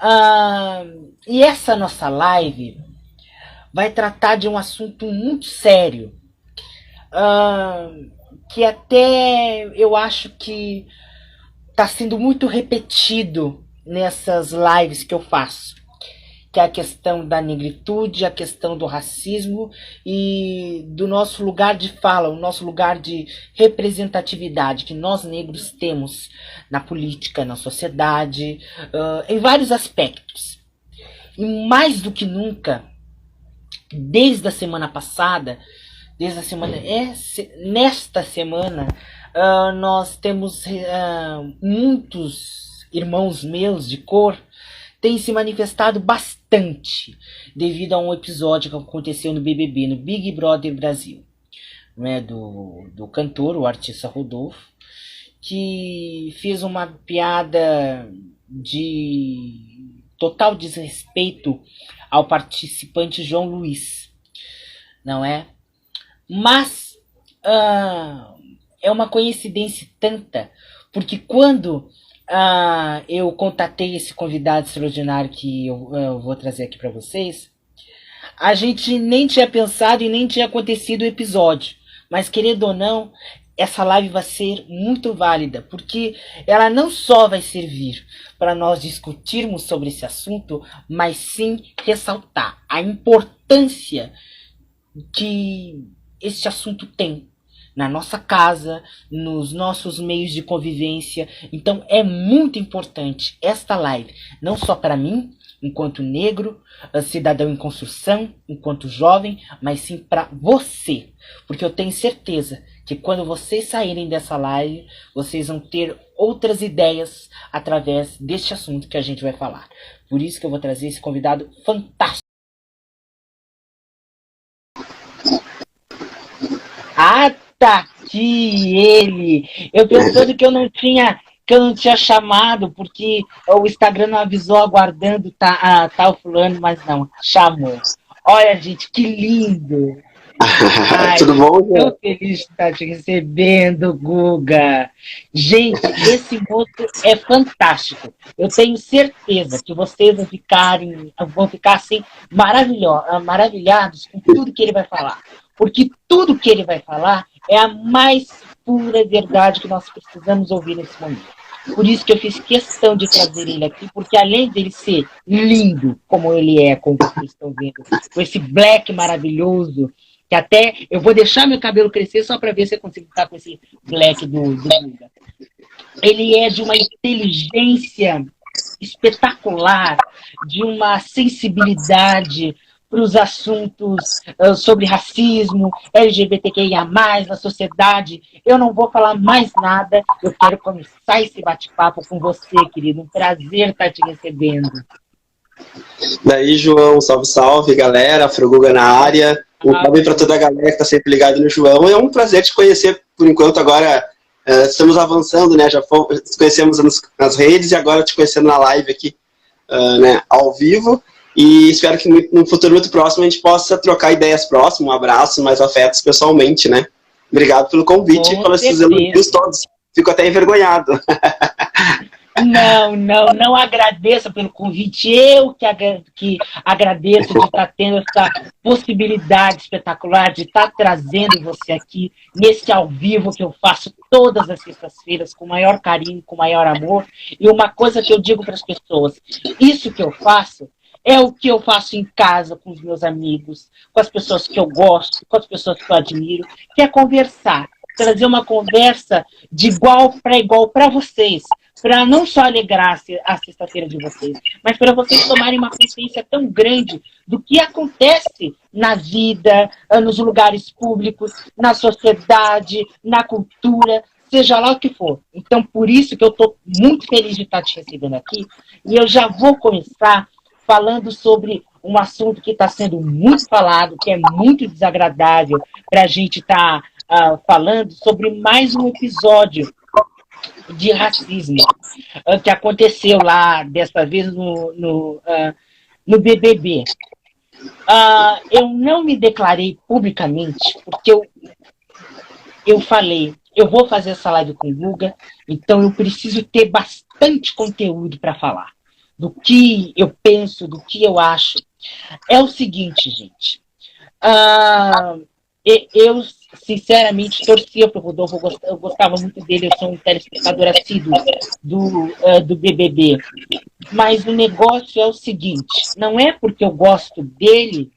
Ah, e essa nossa live vai tratar de um assunto muito sério, ah, que até eu acho que está sendo muito repetido nessas lives que eu faço, que é a questão da negritude, a questão do racismo e do nosso lugar de fala, o nosso lugar de representatividade que nós negros temos na política, na sociedade, em vários aspectos. E mais do que nunca, desde a semana passada, nesta semana, nós temos muitos irmãos meus de cor têm se manifestado bastante devido a um episódio que aconteceu no BBB, no Big Brother Brasil, né, do cantor, o artista Rodolfo, que fez uma piada de total desrespeito ao participante João Luiz, não é? Mas é uma coincidência tanta, porque quando eu contatei esse convidado extraordinário que eu vou trazer aqui para vocês, a gente nem tinha pensado e nem tinha acontecido o episódio, mas querendo ou não, essa live vai ser muito válida, porque ela não só vai servir para nós discutirmos sobre esse assunto, mas sim ressaltar a importância que este assunto tem na nossa casa, nos nossos meios de convivência. Então é muito importante esta live, não só para mim, enquanto negro, cidadão em construção, enquanto jovem, mas sim para você. Porque eu tenho certeza que quando vocês saírem dessa live, vocês vão ter outras ideias através deste assunto que a gente vai falar. Por isso que eu vou trazer esse convidado fantástico. Tá aqui ele. Eu pensando que eu não tinha chamado, porque o Instagram não avisou aguardando tal fulano, mas não, chamou. Olha, gente, que lindo. Ai, Tudo bom, tão Jean? feliz de estar te recebendo, Guga. Gente, esse moço é fantástico. Eu tenho certeza que vocês vão ficar assim maravilhados com tudo que ele vai falar. Porque tudo que ele vai falar é a mais pura verdade que nós precisamos ouvir nesse momento. Por isso que eu fiz questão de trazer ele aqui, porque além dele ser lindo, como ele é, como vocês estão vendo, com esse black maravilhoso, que até eu vou deixar meu cabelo crescer só para ver se eu consigo ficar com esse black do Guga. Ele é de uma inteligência espetacular, de uma sensibilidade para os assuntos sobre racismo, LGBTQIA+, na sociedade. Eu não vou falar mais nada, eu quero começar esse bate-papo com você, querido. Um prazer estar te recebendo. Daí, João, salve, salve, galera, Afroguga na área. Um salve para toda a galera que está sempre ligada no João. É um prazer te conhecer, por enquanto, agora estamos avançando, né? Já nos conhecemos nas redes e agora te conhecendo na live aqui, né, ao vivo. E espero que no futuro muito próximo a gente possa trocar ideias próximas, um abraço, mais afetos pessoalmente, né? Obrigado pelo convite e pelos seus elogios todos. Fico até envergonhado. Não agradeça pelo convite. Eu que agradeço de estar tendo essa possibilidade espetacular de estar trazendo você aqui nesse ao vivo que eu faço todas as sextas-feiras com o maior carinho, com o maior amor. E uma coisa que eu digo para as pessoas, isso que eu faço é o que eu faço em casa com os meus amigos, com as pessoas que eu gosto, com as pessoas que eu admiro, que é conversar, trazer uma conversa de igual para vocês, para não só alegrar a sexta-feira de vocês, mas para vocês tomarem uma consciência tão grande do que acontece na vida, nos lugares públicos, na sociedade, na cultura, seja lá o que for. Então, por isso que eu estou muito feliz de estar te recebendo aqui, e eu já vou começar falando sobre um assunto que está sendo muito falado, que é muito desagradável para a gente estar falando sobre mais um episódio de racismo que aconteceu lá, dessa vez no BBB. Eu não me declarei publicamente, porque eu falei, eu vou fazer essa live com o Guga, então eu preciso ter bastante conteúdo para falar. do que eu penso, do que eu acho, é o seguinte, gente. Eu, sinceramente, torcia para o Rodolfo, eu gostava muito dele, eu sou um telespectador assíduo do BBB. Mas o negócio é o seguinte, não é porque eu gosto dele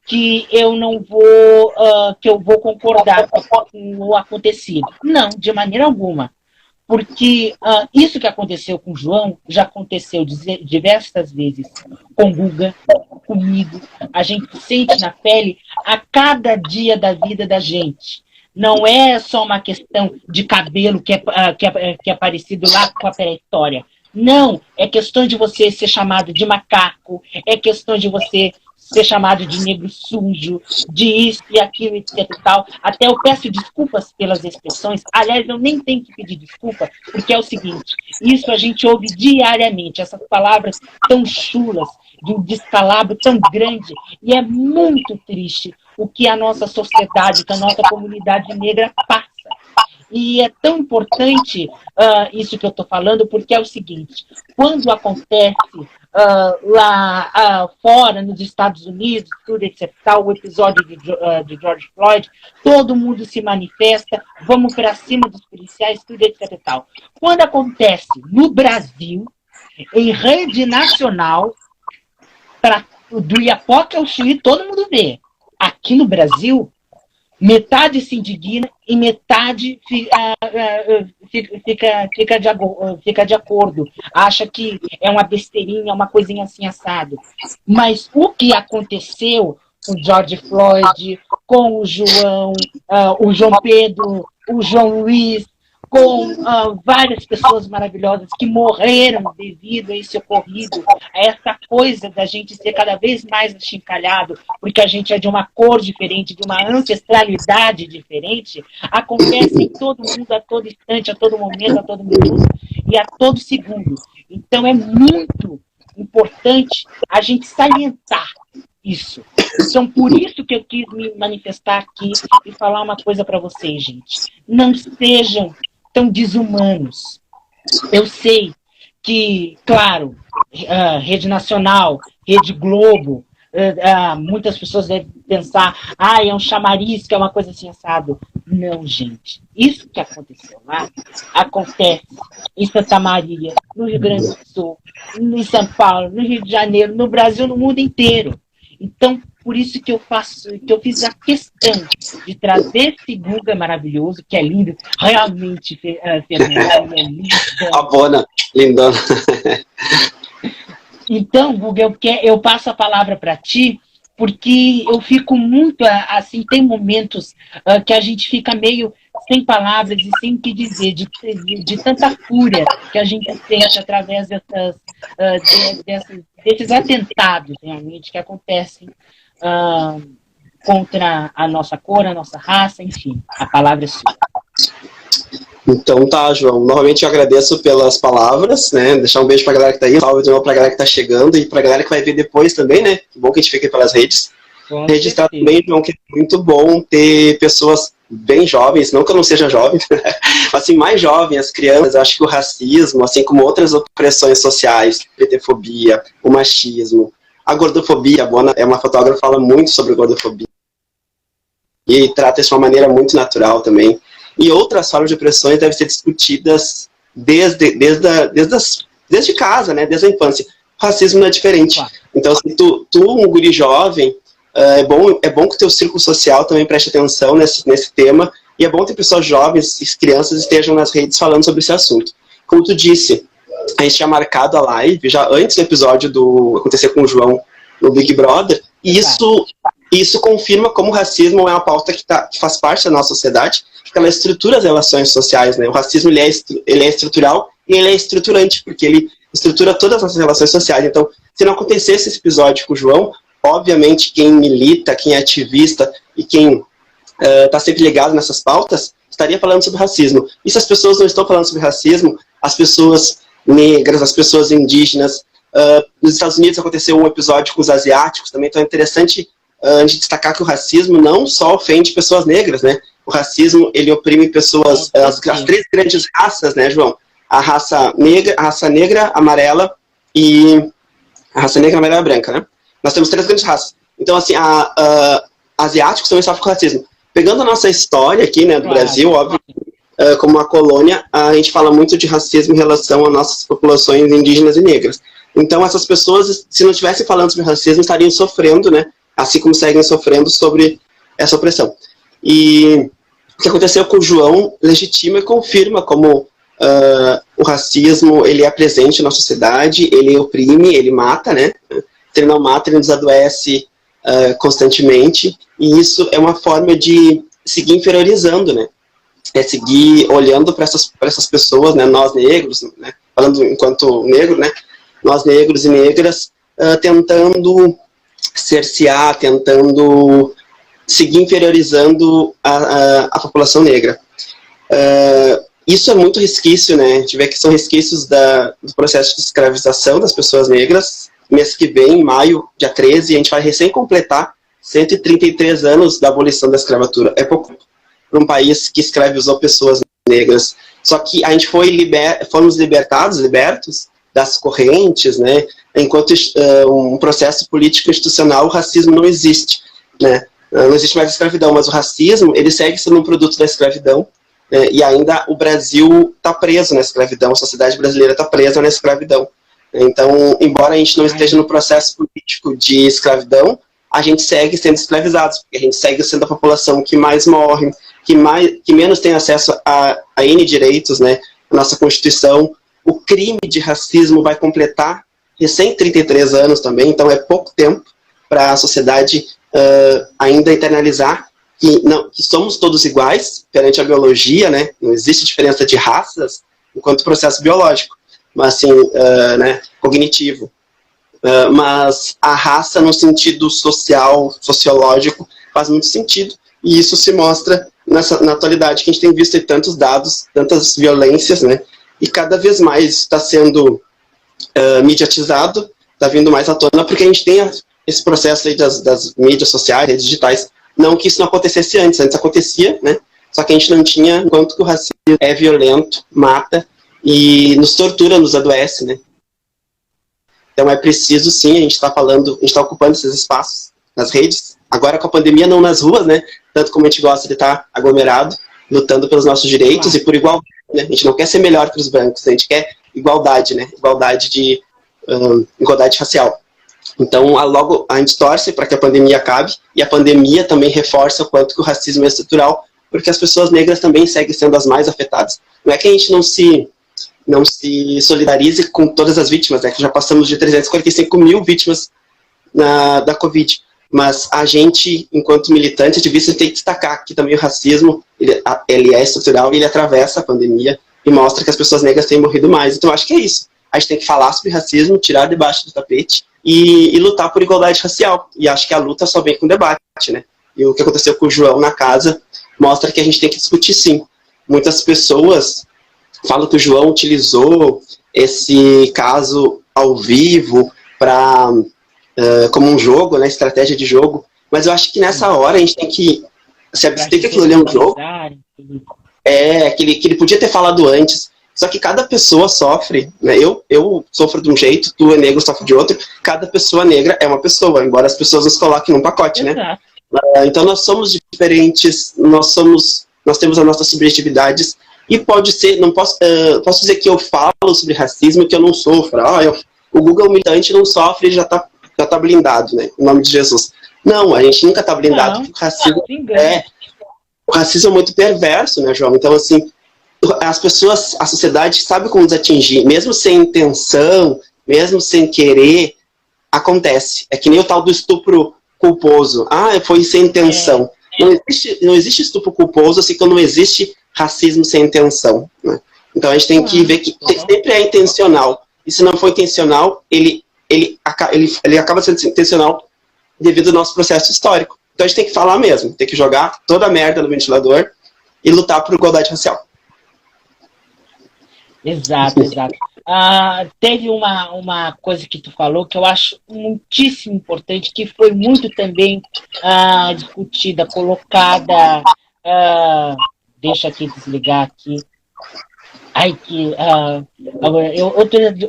que eu não vou, que eu vou concordar com o acontecido. Não, de maneira alguma. Porque isso que aconteceu com o João já aconteceu diversas vezes com o Guga, comigo. A gente sente na pele a cada dia da vida da gente. Não é só uma questão de cabelo que é parecido lá com a pré-história. Não, é questão de você ser chamado de macaco, é questão de você ser chamado de negro sujo, de isso e aquilo, etc e tal. Até eu peço desculpas pelas expressões. Aliás, eu nem tenho que pedir desculpa, porque é o seguinte, isso a gente ouve diariamente, essas palavras tão chulas, de um descalabro tão grande, e é muito triste o que a nossa sociedade, que a nossa comunidade negra passa. E é tão importante isso que eu estou falando, porque é o seguinte, quando acontece lá fora, nos Estados Unidos, tudo, etc., o episódio de George Floyd, todo mundo se manifesta, vamos para cima dos policiais, tudo, etc. Quando acontece no Brasil, em rede nacional, do Iapoque ao Chuí, todo mundo vê. Aqui no Brasil, metade se indigna e metade fica de acordo. Acha que é uma besteirinha, uma coisinha assim assado. Mas o que aconteceu com o George Floyd, com o João Pedro, o João Luiz, com várias pessoas maravilhosas que morreram devido a esse ocorrido, a essa coisa da gente ser cada vez mais achincalhado, porque a gente é de uma cor diferente, de uma ancestralidade diferente, acontece em todo mundo, a todo instante, a todo momento, a todo minuto e a todo segundo. Então é muito importante a gente salientar isso. Então, por isso que eu quis me manifestar aqui e falar uma coisa para vocês, gente. Não sejam tão desumanos. Eu sei que, claro, Rede Nacional, Rede Globo, muitas pessoas devem pensar, é um chamariz, que é uma coisa assim assado. Não, gente. Isso que aconteceu lá, acontece em Santa Maria, no Rio Grande do Sul, em São Paulo, no Rio de Janeiro, no Brasil, no mundo inteiro. Então, por isso que eu fiz a questão de trazer esse Guga maravilhoso, que é lindo, realmente, Fernanda, é lindo. A Bona, lindona. Então, Guga, eu passo a palavra para ti, porque eu fico muito, assim, tem momentos que a gente fica meio sem palavras e sem o que dizer, de tanta fúria que a gente sente através desses atentados, realmente, que acontecem contra a nossa cor, a nossa raça, enfim, a palavra é sua. Então tá, João. Novamente eu agradeço pelas palavras, né? Deixar um beijo pra galera que tá aí, salve de novo pra galera que tá chegando e pra galera que vai ver depois também, né? Que bom que a gente fica aí pelas redes. Registrar também, João, que é muito bom ter pessoas bem jovens, não que eu não seja jovem, mas assim, mais jovens, as crianças. Eu acho que o racismo, assim como outras opressões sociais, LGBTfobia, o machismo, a gordofobia, a Bona é uma fotógrafa que fala muito sobre gordofobia e trata isso de uma maneira muito natural também. E outras formas de opressões devem ser discutidas desde casa, né? Desde a infância. O racismo não é diferente. Claro. Então, se tu um guri jovem, é bom que o teu círculo social também preste atenção nesse tema, e é bom que pessoas jovens e crianças estejam nas redes falando sobre esse assunto. Como tu disse, a gente tinha marcado a live já antes do episódio do acontecer com o João no Big Brother, e isso confirma como o racismo é uma pauta que faz parte da nossa sociedade, que ela estrutura as relações sociais, né? O racismo ele é estrutural e ele é estruturante, porque ele estrutura todas as relações sociais. Então, se não acontecesse esse episódio com o João, obviamente quem milita, quem é ativista e quem está sempre ligado nessas pautas, estaria falando sobre racismo. E se as pessoas não estão falando sobre racismo, as pessoas negras, as pessoas indígenas, nos Estados Unidos aconteceu um episódio com os asiáticos também, então é interessante a gente destacar que o racismo não só ofende pessoas negras, né? O racismo, ele oprime pessoas, as três grandes raças, né, João? A raça negra, amarela e A raça negra, amarela e branca, né? Nós temos 3 grandes raças. Então, assim, asiáticos também sofrem com racismo. Pegando a nossa história aqui, né, do Brasil, óbvio, como uma colônia, a gente fala muito de racismo em relação às nossas populações indígenas e negras. Então, essas pessoas, se não estivessem falando sobre racismo, estariam sofrendo, né, assim como seguem sofrendo sobre essa opressão. E o que aconteceu com o João legitima e confirma como o racismo ele é presente na sociedade, ele oprime, ele mata, né? Se ele não mata, ele nos adoece constantemente, e isso é uma forma de seguir inferiorizando, né? É seguir olhando para essas pessoas, né? Nós negros, né? Falando enquanto negro, né? Nós negros e negras tentando cercear, tentando seguir inferiorizando a população negra. Isso é muito resquício, né? A gente vê que são resquícios do processo de escravização das pessoas negras. Mês que vem, em maio, dia 13, a gente vai recém-completar 133 anos da abolição da escravatura. É pouco para um país que escravizou pessoas negras. Só que a gente fomos libertos das correntes, né? Enquanto um processo político institucional, o racismo não existe, né? Não existe mais a escravidão, mas o racismo, ele segue sendo um produto da escravidão, e ainda o Brasil está preso na escravidão, a sociedade brasileira está presa na escravidão. Então, embora a gente não esteja no processo político de escravidão, a gente segue sendo escravizados, porque a gente segue sendo a população que mais morre, que menos tem acesso a N direitos, né? A nossa Constituição, o crime de racismo vai completar recém 33 anos também, então é pouco tempo para a sociedade ainda internalizar que somos todos iguais perante a biologia, né? Não existe diferença de raças enquanto processo biológico, mas assim, né, cognitivo. Mas a raça no sentido social, sociológico, faz muito sentido, e isso se mostra na atualidade, que a gente tem visto aí tantos dados, tantas violências, né? E cada vez mais está sendo mediatizado, está vindo mais à tona, porque a gente tem esse processo aí das mídias sociais, redes digitais. Não que isso não acontecesse antes acontecia, né? Só que a gente não tinha, enquanto que o racismo é violento, mata e nos tortura, nos adoece, né? Então é preciso sim, a gente está ocupando esses espaços nas redes, agora com a pandemia não nas ruas, né? Tanto como a gente gosta de estar aglomerado, lutando pelos nossos direitos e por igualdade, né? A gente não quer ser melhor que os brancos, a gente quer igualdade, né? Igualdade racial. Então, logo a gente torce para que a pandemia acabe, e a pandemia também reforça o quanto que o racismo é estrutural, porque as pessoas negras também seguem sendo as mais afetadas. Não é que a gente não se solidarize com todas as vítimas, né, que já passamos de 345 mil vítimas da Covid, mas a gente, enquanto militante ativista, tem que destacar que também o racismo, ele é estrutural e ele atravessa a pandemia e mostra que as pessoas negras têm morrido mais. Então, acho que é isso. A gente tem que falar sobre racismo, tirar debaixo do tapete e lutar por igualdade racial. E acho que a luta só vem com debate, né? E o que aconteceu com o João na casa mostra que a gente tem que discutir sim. Muitas pessoas falam que o João utilizou esse caso ao vivo como um jogo, né, estratégia de jogo, mas eu acho que nessa hora a gente tem que se abster que aquilo ali é um jogo, que ele podia ter falado antes, só que cada pessoa sofre, né? Eu sofro de um jeito, tu é negro, sofre de outro, cada pessoa negra é uma pessoa, embora as pessoas nos coloquem num pacote, né? Então nós somos diferentes, nós temos as nossas subjetividades, e pode ser, não posso dizer que eu falo sobre racismo e que eu não sofro. O Google militante não sofre, já tá blindado, né? Em nome de Jesus. Não, a gente nunca tá blindado. O racismo é muito perverso, né, João? Então, assim, as pessoas, a sociedade sabe como nos atingir, mesmo sem intenção, mesmo sem querer, acontece. É que nem o tal do estupro culposo. Foi sem intenção. Não existe estupro culposo, assim que não existe racismo sem intenção, né? Então a gente tem que ver que sempre é intencional. E se não for intencional, ele acaba sendo intencional devido ao nosso processo histórico. Então a gente tem que falar mesmo, tem que jogar toda a merda no ventilador e lutar por igualdade racial. Exato. Teve uma coisa que tu falou que eu acho muitíssimo importante, que foi muito também discutida, colocada. Deixa aqui desligar aqui. Ai, que. Agora,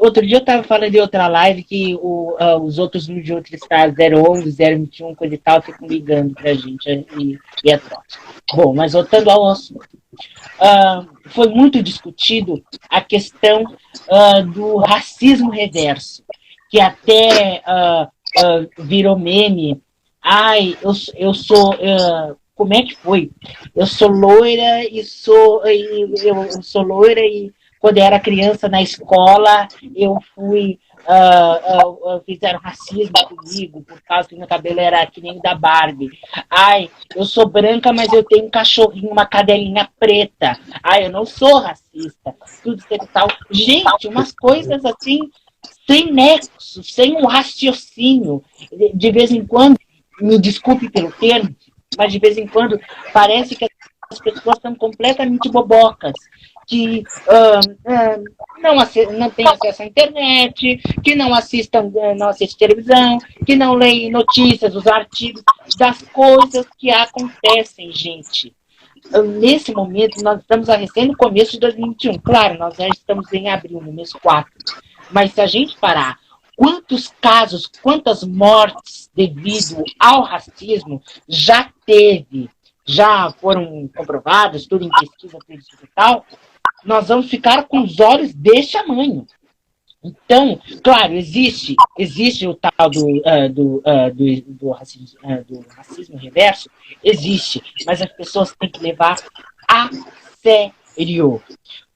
outro dia eu tava falando em outra live que os outros vídeos de outro estado, 011, 021, coisa e tal, ficam ligando pra gente e é troço. Bom, mas voltando ao assunto. Foi muito discutido a questão do racismo reverso, que até virou meme. Ai, eu sou. Como é que foi? Eu sou loira eu sou loira e quando eu era criança na escola eu fui fizeram racismo comigo por causa que meu cabelo era que nem o da Barbie. Ai, eu sou branca, mas eu tenho um cachorrinho, uma cadelinha preta. Ai, eu não sou racista. Tudo isso e tal. Gente, umas coisas assim sem nexo, sem um raciocínio. De vez em quando, me desculpe pelo termo, mas de vez em quando parece que as pessoas estão completamente bobocas, que não têm acesso à internet, que não assistem televisão, que não leem notícias, os artigos das coisas que acontecem, gente. Nesse momento, nós estamos a recém no começo de 2021. Claro, nós já estamos em abril, no mês 4. Mas se a gente parar, quantos casos, quantas mortes devido ao racismo já teve, já foram comprovadas, tudo em pesquisa, tudo isso e tal, nós vamos ficar com os olhos desse tamanho. Então, claro, existe o tal do racismo reverso, existe, mas as pessoas têm que levar a sério.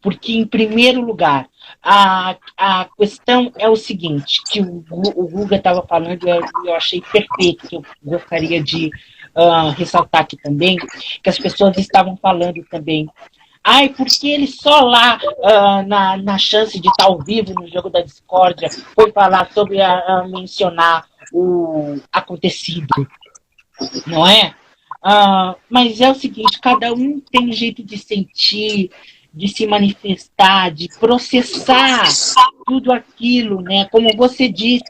Porque, em primeiro lugar, a questão é o seguinte, que o Guga estava falando e eu achei perfeito, que eu gostaria de ressaltar aqui também, que as pessoas estavam falando também. Ai, porque ele só lá, na chance de estar ao vivo no jogo da discórdia, foi falar sobre mencionar o acontecido, não é? Mas é o seguinte, cada um tem um jeito de sentir, de se manifestar, de processar tudo aquilo, né? Como você disse.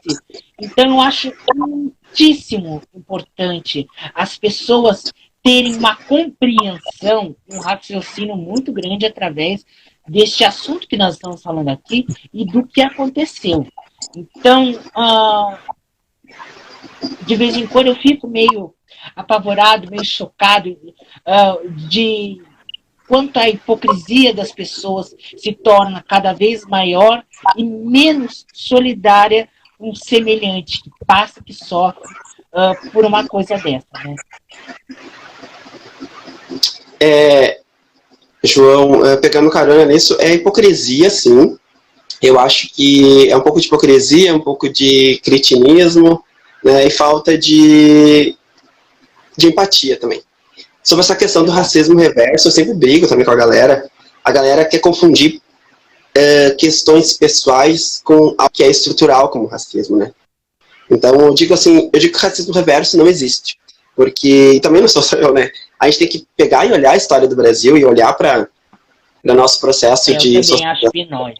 Então, eu acho muitíssimo importante as pessoas terem uma compreensão, um raciocínio muito grande através deste assunto que nós estamos falando aqui e do que aconteceu. Então, de vez em quando eu fico meio apavorado, meio chocado de quanto a hipocrisia das pessoas se torna cada vez maior e menos solidária com um semelhante que passa, que sofre por uma coisa dessa, né? João, pegando carona nisso, é hipocrisia, sim. Eu acho que é um pouco de hipocrisia, um pouco de cretinismo, né, e falta de empatia também. Sobre essa questão do racismo reverso, eu sempre brigo também com a galera. A galera quer confundir questões pessoais com algo que é estrutural, como racismo, né? Então, eu digo que o racismo reverso não existe. Porque, e também não sou só eu, né? A gente tem que pegar e olhar a história do Brasil e olhar para o nosso processo de... Eu também acho que não.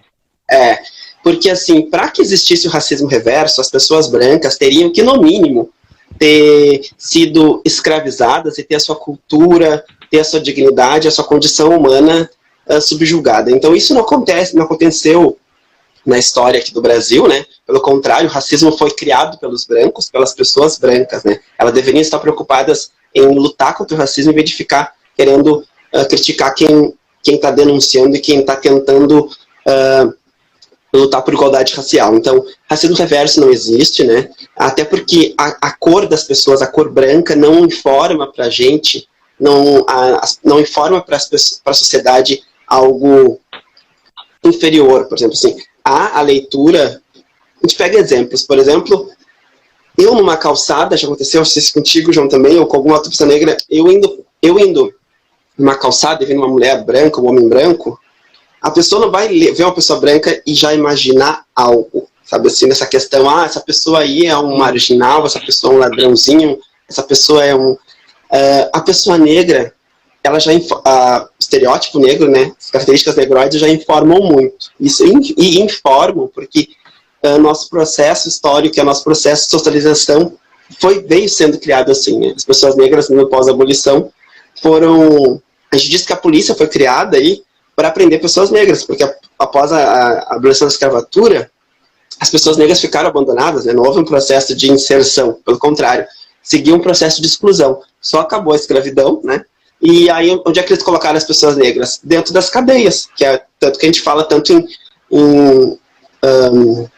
Porque, assim, para que existisse o racismo reverso, as pessoas brancas teriam que, no mínimo, ter sido escravizadas e ter a sua cultura, ter a sua dignidade, a sua condição humana subjugada. Então, isso não aconteceu na história aqui do Brasil, né? Pelo contrário, o racismo foi criado pelos brancos, pelas pessoas brancas, né? Elas deveriam estar preocupadas em lutar contra o racismo em vez de ficar querendo criticar quem está denunciando e quem está tentando lutar por igualdade racial. Então, racismo reverso não existe, né? Até porque a cor das pessoas, a cor branca, não informa para a gente, não informa para a sociedade algo inferior. Por exemplo, assim, a leitura... A gente pega exemplos. Por exemplo, eu numa calçada, já aconteceu, não sei se contigo, João, também, ou com alguma outra pessoa negra, eu indo numa calçada e vendo uma mulher branca, um homem branco, a pessoa não vai ver uma pessoa branca e já imaginar algo, sabe assim, nessa questão, essa pessoa aí é um marginal, essa pessoa é um ladrãozinho, essa pessoa é um... a pessoa negra, ela já... o estereótipo negro, né, as características negroides já informam muito. Isso, e informam porque nosso processo histórico, nosso processo de socialização veio sendo criado assim, né? As pessoas negras no pós-abolição foram... A gente diz que a polícia foi criada aí para prender pessoas negras, porque após a abolição da escravatura, as pessoas negras ficaram abandonadas, né? Não houve um processo de inserção, pelo contrário, seguiu um processo de exclusão. Só acabou a escravidão, né? E aí, onde é que eles colocaram as pessoas negras? Dentro das cadeias, que é tanto que a gente fala tanto em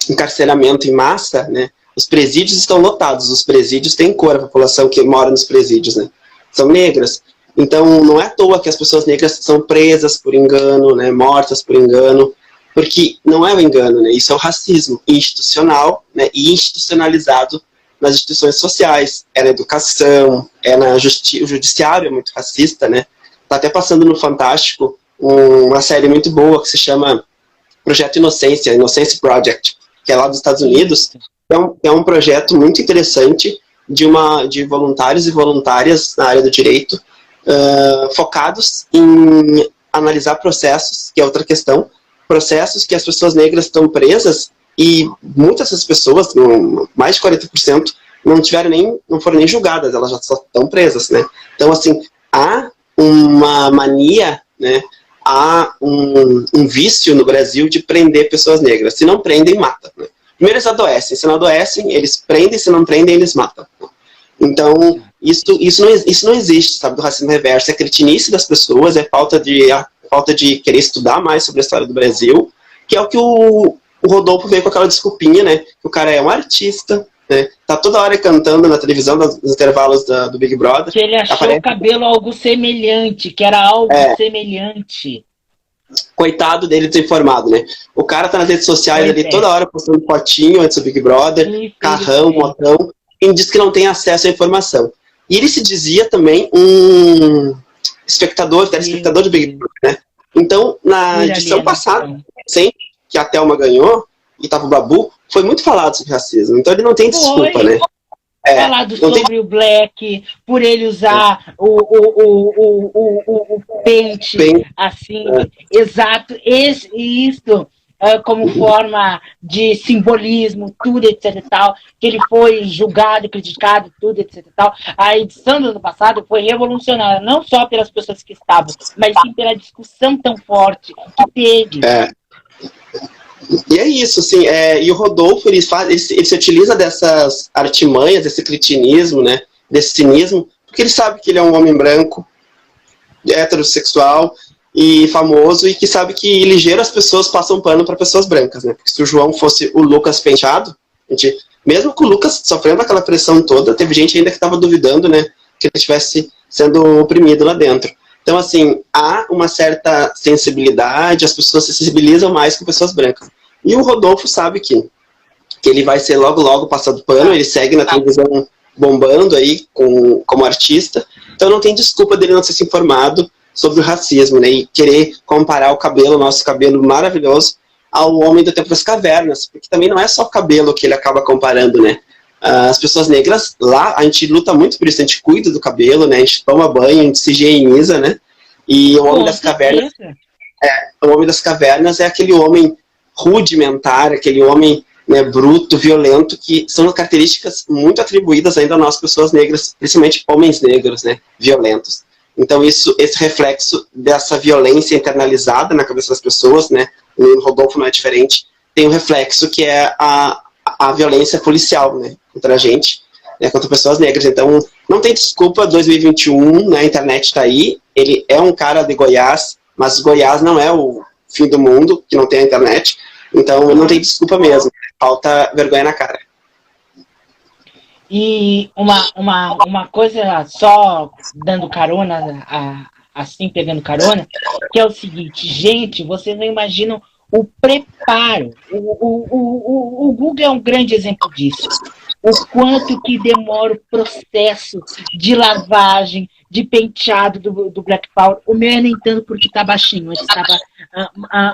encarceramento em massa, né? Os presídios estão lotados, os presídios têm cor, a população que mora nos presídios, né? São negras. Então, não é à toa que as pessoas negras são presas por engano, né? Mortas por engano, porque não é o engano, né? Isso é o racismo institucional, né? E institucionalizado nas instituições sociais, é na educação, é na o judiciário é muito racista, né? Tá até passando no Fantástico uma série muito boa que se chama Projeto Inocência, Innocence Project, que é lá dos Estados Unidos. É um projeto muito interessante de voluntários e voluntárias na área do direito, focados em analisar processos, que é outra questão, processos que as pessoas negras estão presas e muitas dessas pessoas, mais de 40%, não foram nem julgadas, elas já só estão presas, né? Então, assim, há uma mania, né? Há um vício no Brasil de prender pessoas negras. Se não prendem, matam, né? Primeiro eles adoecem, se não adoecem, eles prendem, se não prendem, eles matam. Então, isso não existe, sabe, do racismo reverso. É cretinice das pessoas, é falta de querer estudar mais sobre a história do Brasil, que é o que o Rodolfo veio com aquela desculpinha, né? Que o cara é um artista, né? Tá toda hora cantando na televisão, nos intervalos do Big Brother. Que ele achou o cabelo algo semelhante, que era algo semelhante. Coitado dele desinformado, né? O cara tá nas redes sociais ali toda hora postando fotinho antes do Big Brother, carrão, motão, e diz que não tem acesso à informação. E ele se dizia também um telespectador de Big Brother, né? Então, na edição passada, sempre que a Thelma ganhou, e tava o Babu, foi muito falado sobre racismo. Então ele não tem desculpa, né? Falado sobre o Black, por ele usar o pente, assim, exato, isso como forma de simbolismo, tudo, etc e tal, que ele foi julgado, criticado, tudo, etc e tal. A edição do ano passado foi revolucionária, não só pelas pessoas que estavam, mas sim pela discussão tão forte que teve. E é isso, assim, e o Rodolfo, ele se utiliza dessas artimanhas, desse cretinismo, né, desse cinismo, porque ele sabe que ele é um homem branco, heterossexual e famoso, e que sabe que ligeiro as pessoas passam pano para pessoas brancas, né, porque se o João fosse o Lucas Penteado, mesmo com o Lucas sofrendo aquela pressão toda, teve gente ainda que estava duvidando, né, que ele estivesse sendo oprimido lá dentro. Então, assim, há uma certa sensibilidade, as pessoas se sensibilizam mais com pessoas brancas. E o Rodolfo sabe que ele vai ser logo passado pano, ele segue na televisão bombando aí como artista, então não tem desculpa dele não ter se informado sobre o racismo, né, e querer comparar o nosso cabelo maravilhoso, ao homem do tempo das cavernas, porque também não é só o cabelo que ele acaba comparando, né. As pessoas negras, lá, a gente luta muito por isso, a gente cuida do cabelo, né, a gente toma banho, a gente se higieniza, né, e o homem das cavernas, é aquele homem rudimentar, aquele homem, né, bruto, violento, que são características muito atribuídas ainda a nós, pessoas negras, principalmente homens negros, né, violentos. Então esse reflexo dessa violência internalizada na cabeça das pessoas, né, o Rodolfo não é diferente, tem um reflexo que é a violência policial, né, contra a gente, né, contra pessoas negras. Então, não tem desculpa, 2021, né, a internet está aí, ele é um cara de Goiás, mas Goiás não é o fim do mundo, que não tem a internet, então não tem desculpa mesmo, falta vergonha na cara. E uma coisa, só dando carona, assim, pegando carona, que é o seguinte, gente, vocês não imaginam o preparo. O Google é um grande exemplo disso. O quanto que demora o processo de lavagem, de penteado do Black Power. O meu é nem tanto porque está baixinho, antes estava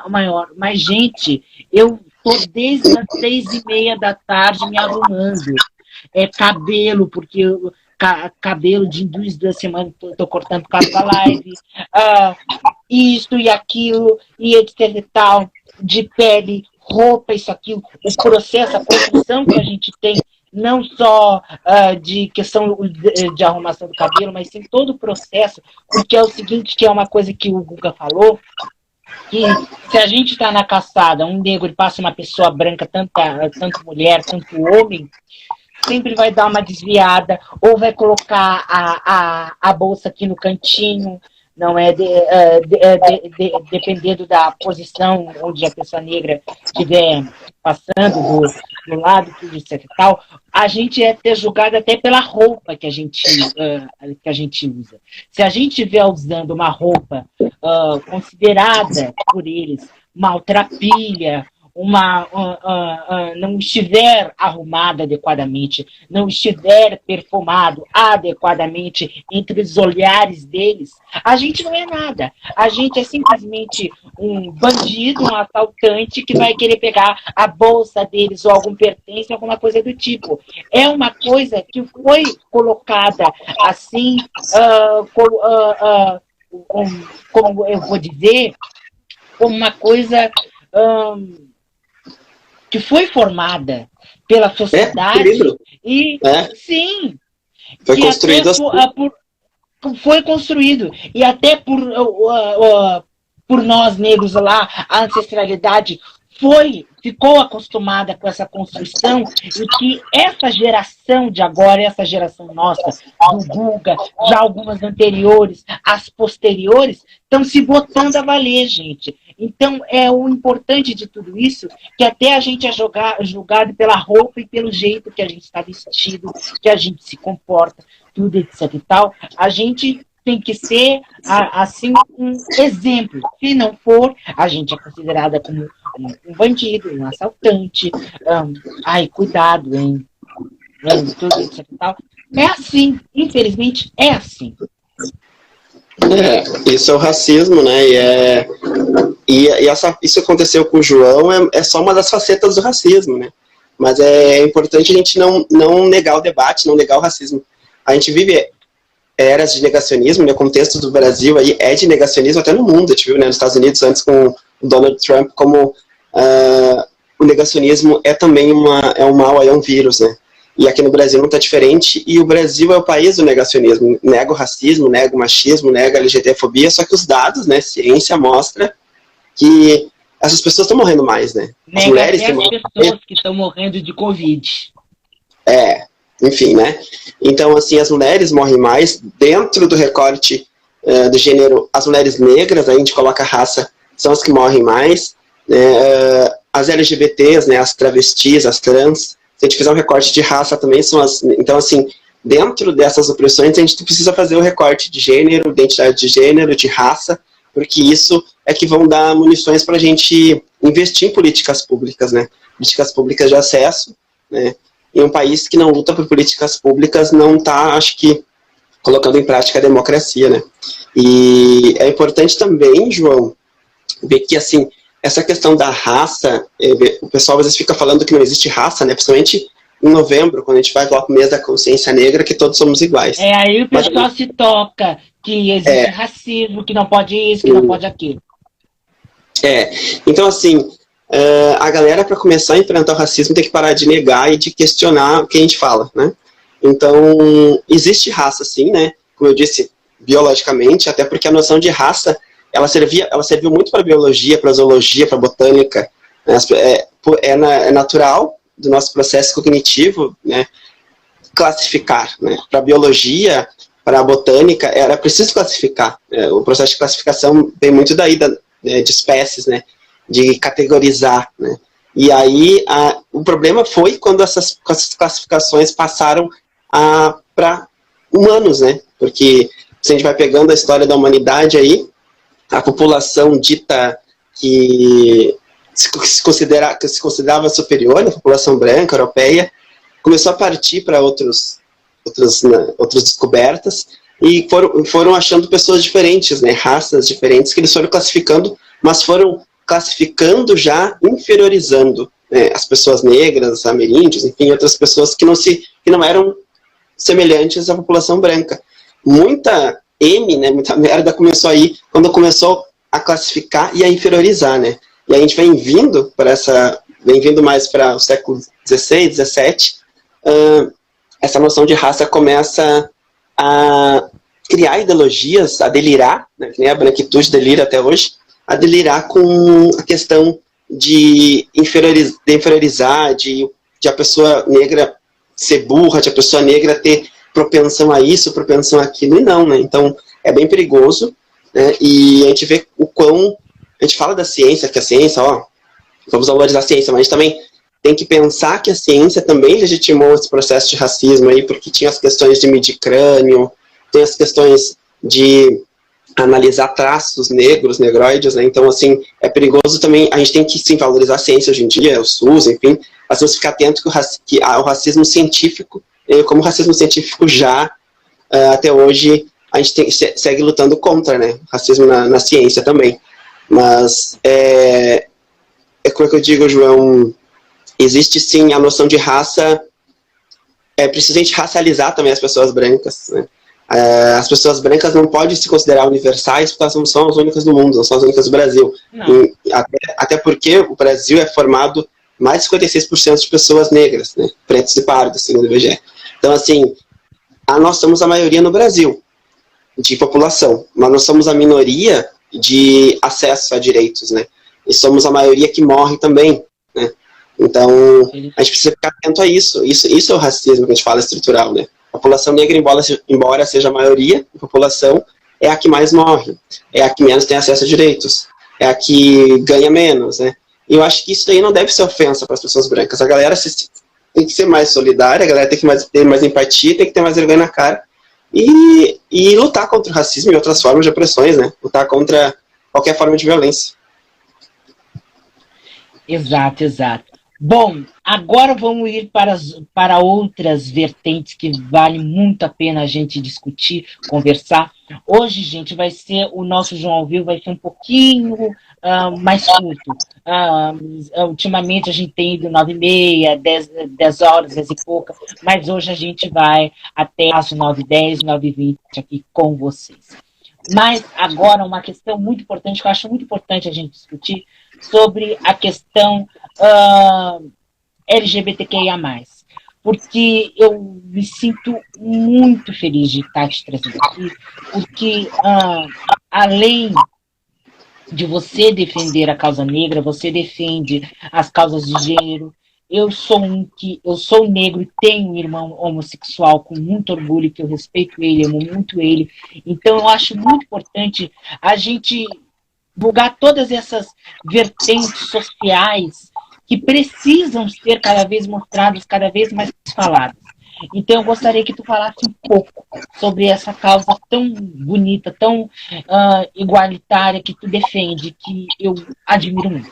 maior. Mas, gente, eu estou desde as 6:30 da tarde me arrumando. Cabelo, porque cabelo de 2 semanas estou cortando por causa da live. Isso e aquilo, e etc e tal, de pele, roupa, isso, aquilo, o processo, a produção que a gente tem, não só de questão de arrumação do cabelo, mas sim todo o processo, porque é o seguinte, que é uma coisa que o Guga falou, que se a gente está na caçada, um negro passa uma pessoa branca, tanto mulher, tanto homem, sempre vai dar uma desviada, ou vai colocar a bolsa aqui no cantinho, não é? Dependendo da posição onde a pessoa negra estiver passando, do lado, tudo isso e tal, a gente é ter julgado até pela roupa que a gente usa. Se a gente estiver usando uma roupa considerada por eles maltrapilha, não estiver arrumado adequadamente, não estiver perfumado adequadamente entre os olhares deles, a gente não é nada. A gente é simplesmente um bandido, um assaltante que vai querer pegar a bolsa deles ou algum pertence, alguma coisa do tipo. É uma coisa que foi colocada assim, como eu vou dizer, como uma coisa que foi formada pela sociedade e sim, foi construído foi construído e até por nós negros lá, a ancestralidade ficou acostumada com essa construção e que essa geração de agora, essa geração nossa, do Guga, já algumas anteriores, as posteriores, estão se botando a valer, gente. Então, é o importante de tudo isso, que até a gente é julgado pela roupa e pelo jeito que a gente está vestido, que a gente se comporta, tudo etc e tal, a gente tem que ser, assim, um exemplo. Se não for, a gente é considerada como um bandido, um assaltante. Ai, cuidado, hein? Tudo isso e tal. É assim, infelizmente, é assim. Isso é o racismo, né? Isso aconteceu com o João, é só uma das facetas do racismo, né? Mas é importante a gente não negar o debate, não negar o racismo. A gente vive eras de negacionismo, né? O contexto do Brasil aí é de negacionismo até no mundo, a gente viu, né? Nos Estados Unidos, antes com o Donald Trump, como o negacionismo é também um mal, é um vírus, né? E aqui no Brasil não está diferente, e o Brasil é o país do negacionismo, nega o racismo, nega o machismo, nega a LGBTfobia, só que os dados, né, ciência mostra que essas pessoas estão morrendo mais, né? As mulheres estão morrendo. As pessoas que estão morrendo de Covid. Enfim, né? Então, assim, as mulheres morrem mais. Dentro do recorte do gênero, as mulheres negras, a gente coloca a raça, são as que morrem mais. Né? As LGBTs, né, as travestis, as trans, se a gente fizer um recorte de raça também, são as... Então, assim, dentro dessas opressões, a gente precisa fazer o recorte de gênero, identidade de gênero, de raça, porque isso é que vão dar munições para a gente investir em políticas públicas, né? Políticas públicas de acesso, né? E um país que não luta por políticas públicas não está, acho que, colocando em prática a democracia, né? E é importante também, João, ver que, assim, essa questão da raça, o pessoal às vezes fica falando que não existe raça, né? Principalmente em novembro, quando a gente vai falar pro mês da consciência negra, que todos somos iguais. Aí o pessoal se toca que existe racismo, que não pode isso, que não pode aquilo. Então, assim, a galera, para começar a enfrentar o racismo, tem que parar de negar e de questionar o que a gente fala, né? Então, existe raça, sim, né? Como eu disse, biologicamente, até porque a noção de raça, ela serviu muito para biologia, para zoologia, para botânica. Né? É natural do nosso processo cognitivo, né? Classificar, né? Para biologia, para a botânica, era preciso classificar. O processo de classificação vem muito daí de espécies, né? De categorizar, né? E aí o problema foi quando essas classificações passaram para humanos, né? Porque se a gente vai pegando a história da humanidade aí, a população dita que se considerava superior, a população branca, europeia, começou a partir para outras descobertas e foram achando pessoas diferentes, né? Raças diferentes que eles foram classificando, mas foram classificando já inferiorizando, né, as pessoas negras, ameríndios, enfim, outras pessoas que não eram semelhantes à população branca. Muita merda começou aí quando começou a classificar e a inferiorizar, né? E a gente vem vindo mais para o século XVI, XVII, essa noção de raça começa a criar ideologias, a delirar, né, que nem a branquitude delira até hoje, a delirar com a questão de inferiorizar, de a pessoa negra ser burra, de a pessoa negra ter propensão a isso, propensão àquilo, e não, né? Então, é bem perigoso, né? E a gente vê o quão... A gente fala da ciência, que a ciência, vamos valorizar a ciência, mas a gente também tem que pensar que a ciência também legitimou esse processo de racismo aí, porque tinha as questões de medir crânio, tem as questões de analisar traços negros, negroides, né? Então, assim, é perigoso também, a gente tem que, sim, valorizar a ciência hoje em dia, o SUS, enfim, mas temos que ficar atento que o racismo científico, como o racismo científico já, até hoje, a gente segue lutando contra, né? Racismo na ciência também. Mas, como é que eu digo, João, existe, sim, a noção de raça, é preciso a gente racializar também as pessoas brancas, né? As pessoas brancas não podem se considerar universais porque elas não são as únicas do mundo, não são as únicas do Brasil. Até porque o Brasil é formado mais de 56% de pessoas negras, né, pretos e pardos, segundo o IBGE. Então, assim, nós somos a maioria no Brasil de população, mas nós somos a minoria de acesso a direitos, né? E somos a maioria que morre também, né? Então, a gente precisa ficar atento a isso. Isso é o racismo que a gente fala estrutural, né? A população negra, embora seja a maioria da população, é a que mais morre, é a que menos tem acesso a direitos, é a que ganha menos, né? E eu acho que isso daí não deve ser ofensa para as pessoas brancas. A galera tem que ser mais solidária, a galera tem que ter mais empatia, tem que ter mais vergonha na cara e lutar contra o racismo e outras formas de opressões, né? Lutar contra qualquer forma de violência. Exato, exato. Bom, agora vamos ir para outras vertentes que vale muito a pena a gente discutir, conversar. Hoje, gente, vai ser o nosso João ao Vivo, vai ser um pouquinho mais curto. Ultimamente a gente tem ido 9h30, 10 horas, 10 e pouca, mas hoje a gente vai até às 9h10, 9h20 aqui com vocês. Mas agora uma questão muito importante, que eu acho muito importante a gente discutir, sobre a questão LGBTQIA+. Porque eu me sinto muito feliz de estar te trazendo aqui, porque além de você defender a causa negra, você defende as causas de gênero. Eu sou negro e tenho um irmão homossexual com muito orgulho, que eu respeito ele, amo muito ele. Então eu acho muito importante a gente divulgar todas essas vertentes sociais que precisam ser cada vez mostradas, cada vez mais faladas. Então eu gostaria que tu falasse um pouco sobre essa causa tão bonita, tão igualitária que tu defende, que eu admiro muito.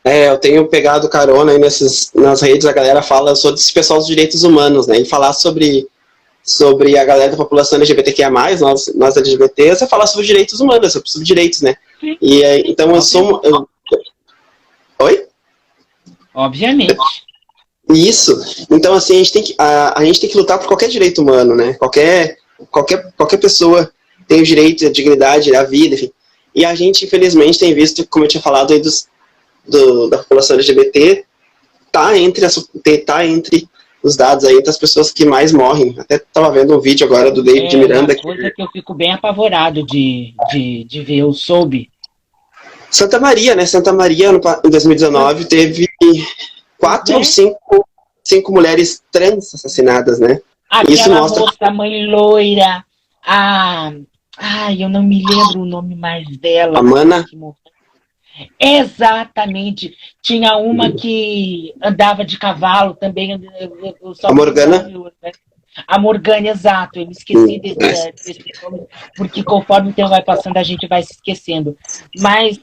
Eu tenho pegado carona aí nas redes, a galera fala, eu sou desse pessoal dos direitos humanos, né? E falar sobre a galera da população LGBTQIA+, nós LGBTs, é falar sobre direitos humanos, sobre direitos, né? E então eu sou... Oi? Obviamente. Isso. Então, assim, a gente tem que lutar por qualquer direito humano, né? Qualquer pessoa tem o direito à dignidade, à vida, enfim. E a gente, infelizmente, tem visto, como eu tinha falado aí da população LGBT, tá entre os dados aí, entre as pessoas que mais morrem. Até estava vendo um vídeo agora do David Miranda. É uma coisa que eu fico bem apavorado de ver, eu soube. Santa Maria, né? Santa Maria, em 2019, teve 4 ou 5 mulheres trans assassinadas, né? Isso mostra... moça, mãe loira, eu não me lembro o nome mais dela. A Mana? Exatamente. Tinha uma que andava de cavalo também. A Morgana? A Morgana, exato. Eu me esqueci desse nome, porque conforme o tempo vai passando, a gente vai se esquecendo. Mas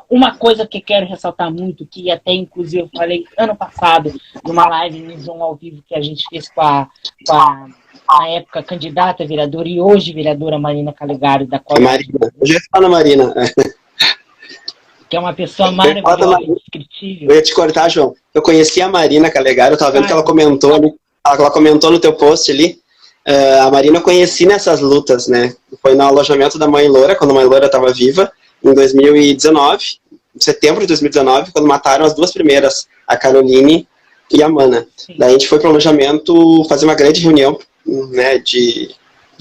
uma coisa que eu quero ressaltar muito, que até inclusive eu falei ano passado, numa live no Zoom ao vivo que a gente fez com a na época candidata a vereadora e hoje vereadora Marina Calegari, da qual... Marina. Eu já ia falar na Marina. Que é uma pessoa maravilhosa, indescritível. Eu ia te cortar, João. Eu conheci a Marina Calegari, eu tava vendo que ela comentou ali, ela comentou no teu post ali. A Marina eu conheci nessas lutas, né? Foi no alojamento da Mãe Loura, quando a Mãe Loura estava viva, em 2019, em setembro de 2019, quando mataram as duas primeiras, a Caroline e a Mana. Sim. Daí a gente foi para o alojamento fazer uma grande reunião, né, de